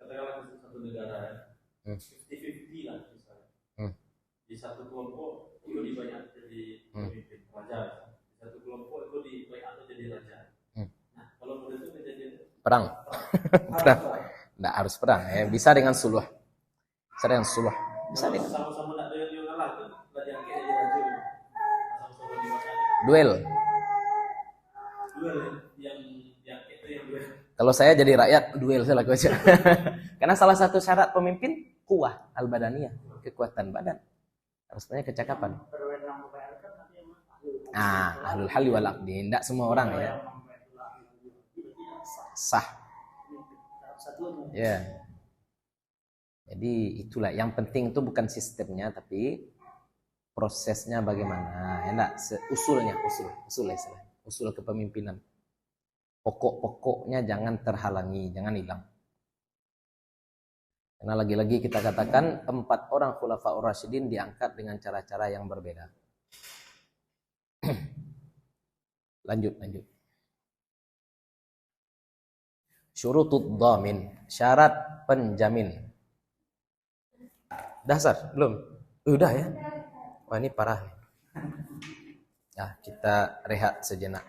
katakanlah di satu negara ya, 50-50 lah misalnya. Di satu kelompok itu dibaiat jadi pemimpin raja. Di satu kelompok itu dibaiat jadi raja. Nah, kalau begitu kejadian perang. Tidak harus perang, ya. Bisa dengan suluh. Bisa dengan suluh. Bisa dengan sama-sama tidak dengan yang kalah tuh, jadi raja. Sama-sama dimakan. Duel yang itu yang duel. Kalau saya jadi rakyat, duel saya lakukan aja. Karena salah satu syarat pemimpin kuah al-badaniyah, kekuatan badan. Harus punya kecakapan. Ahlul halli wal aqdi, tidak semua orang ya. Sah. Ya. Jadi itulah yang penting itu bukan sistemnya tapi prosesnya bagaimana. Ya enggak, usul kepemimpinan. Pokok-pokoknya jangan terhalangi, jangan hilang. Karena lagi-lagi kita katakan 4 orang khulafaur rasyidin diangkat dengan cara-cara yang berbeda. Lanjut. Syurutud dhamin, syarat penjamin. Dasar belum? Udah ya. Wah ini parah. Ya, kita rehat sejenak.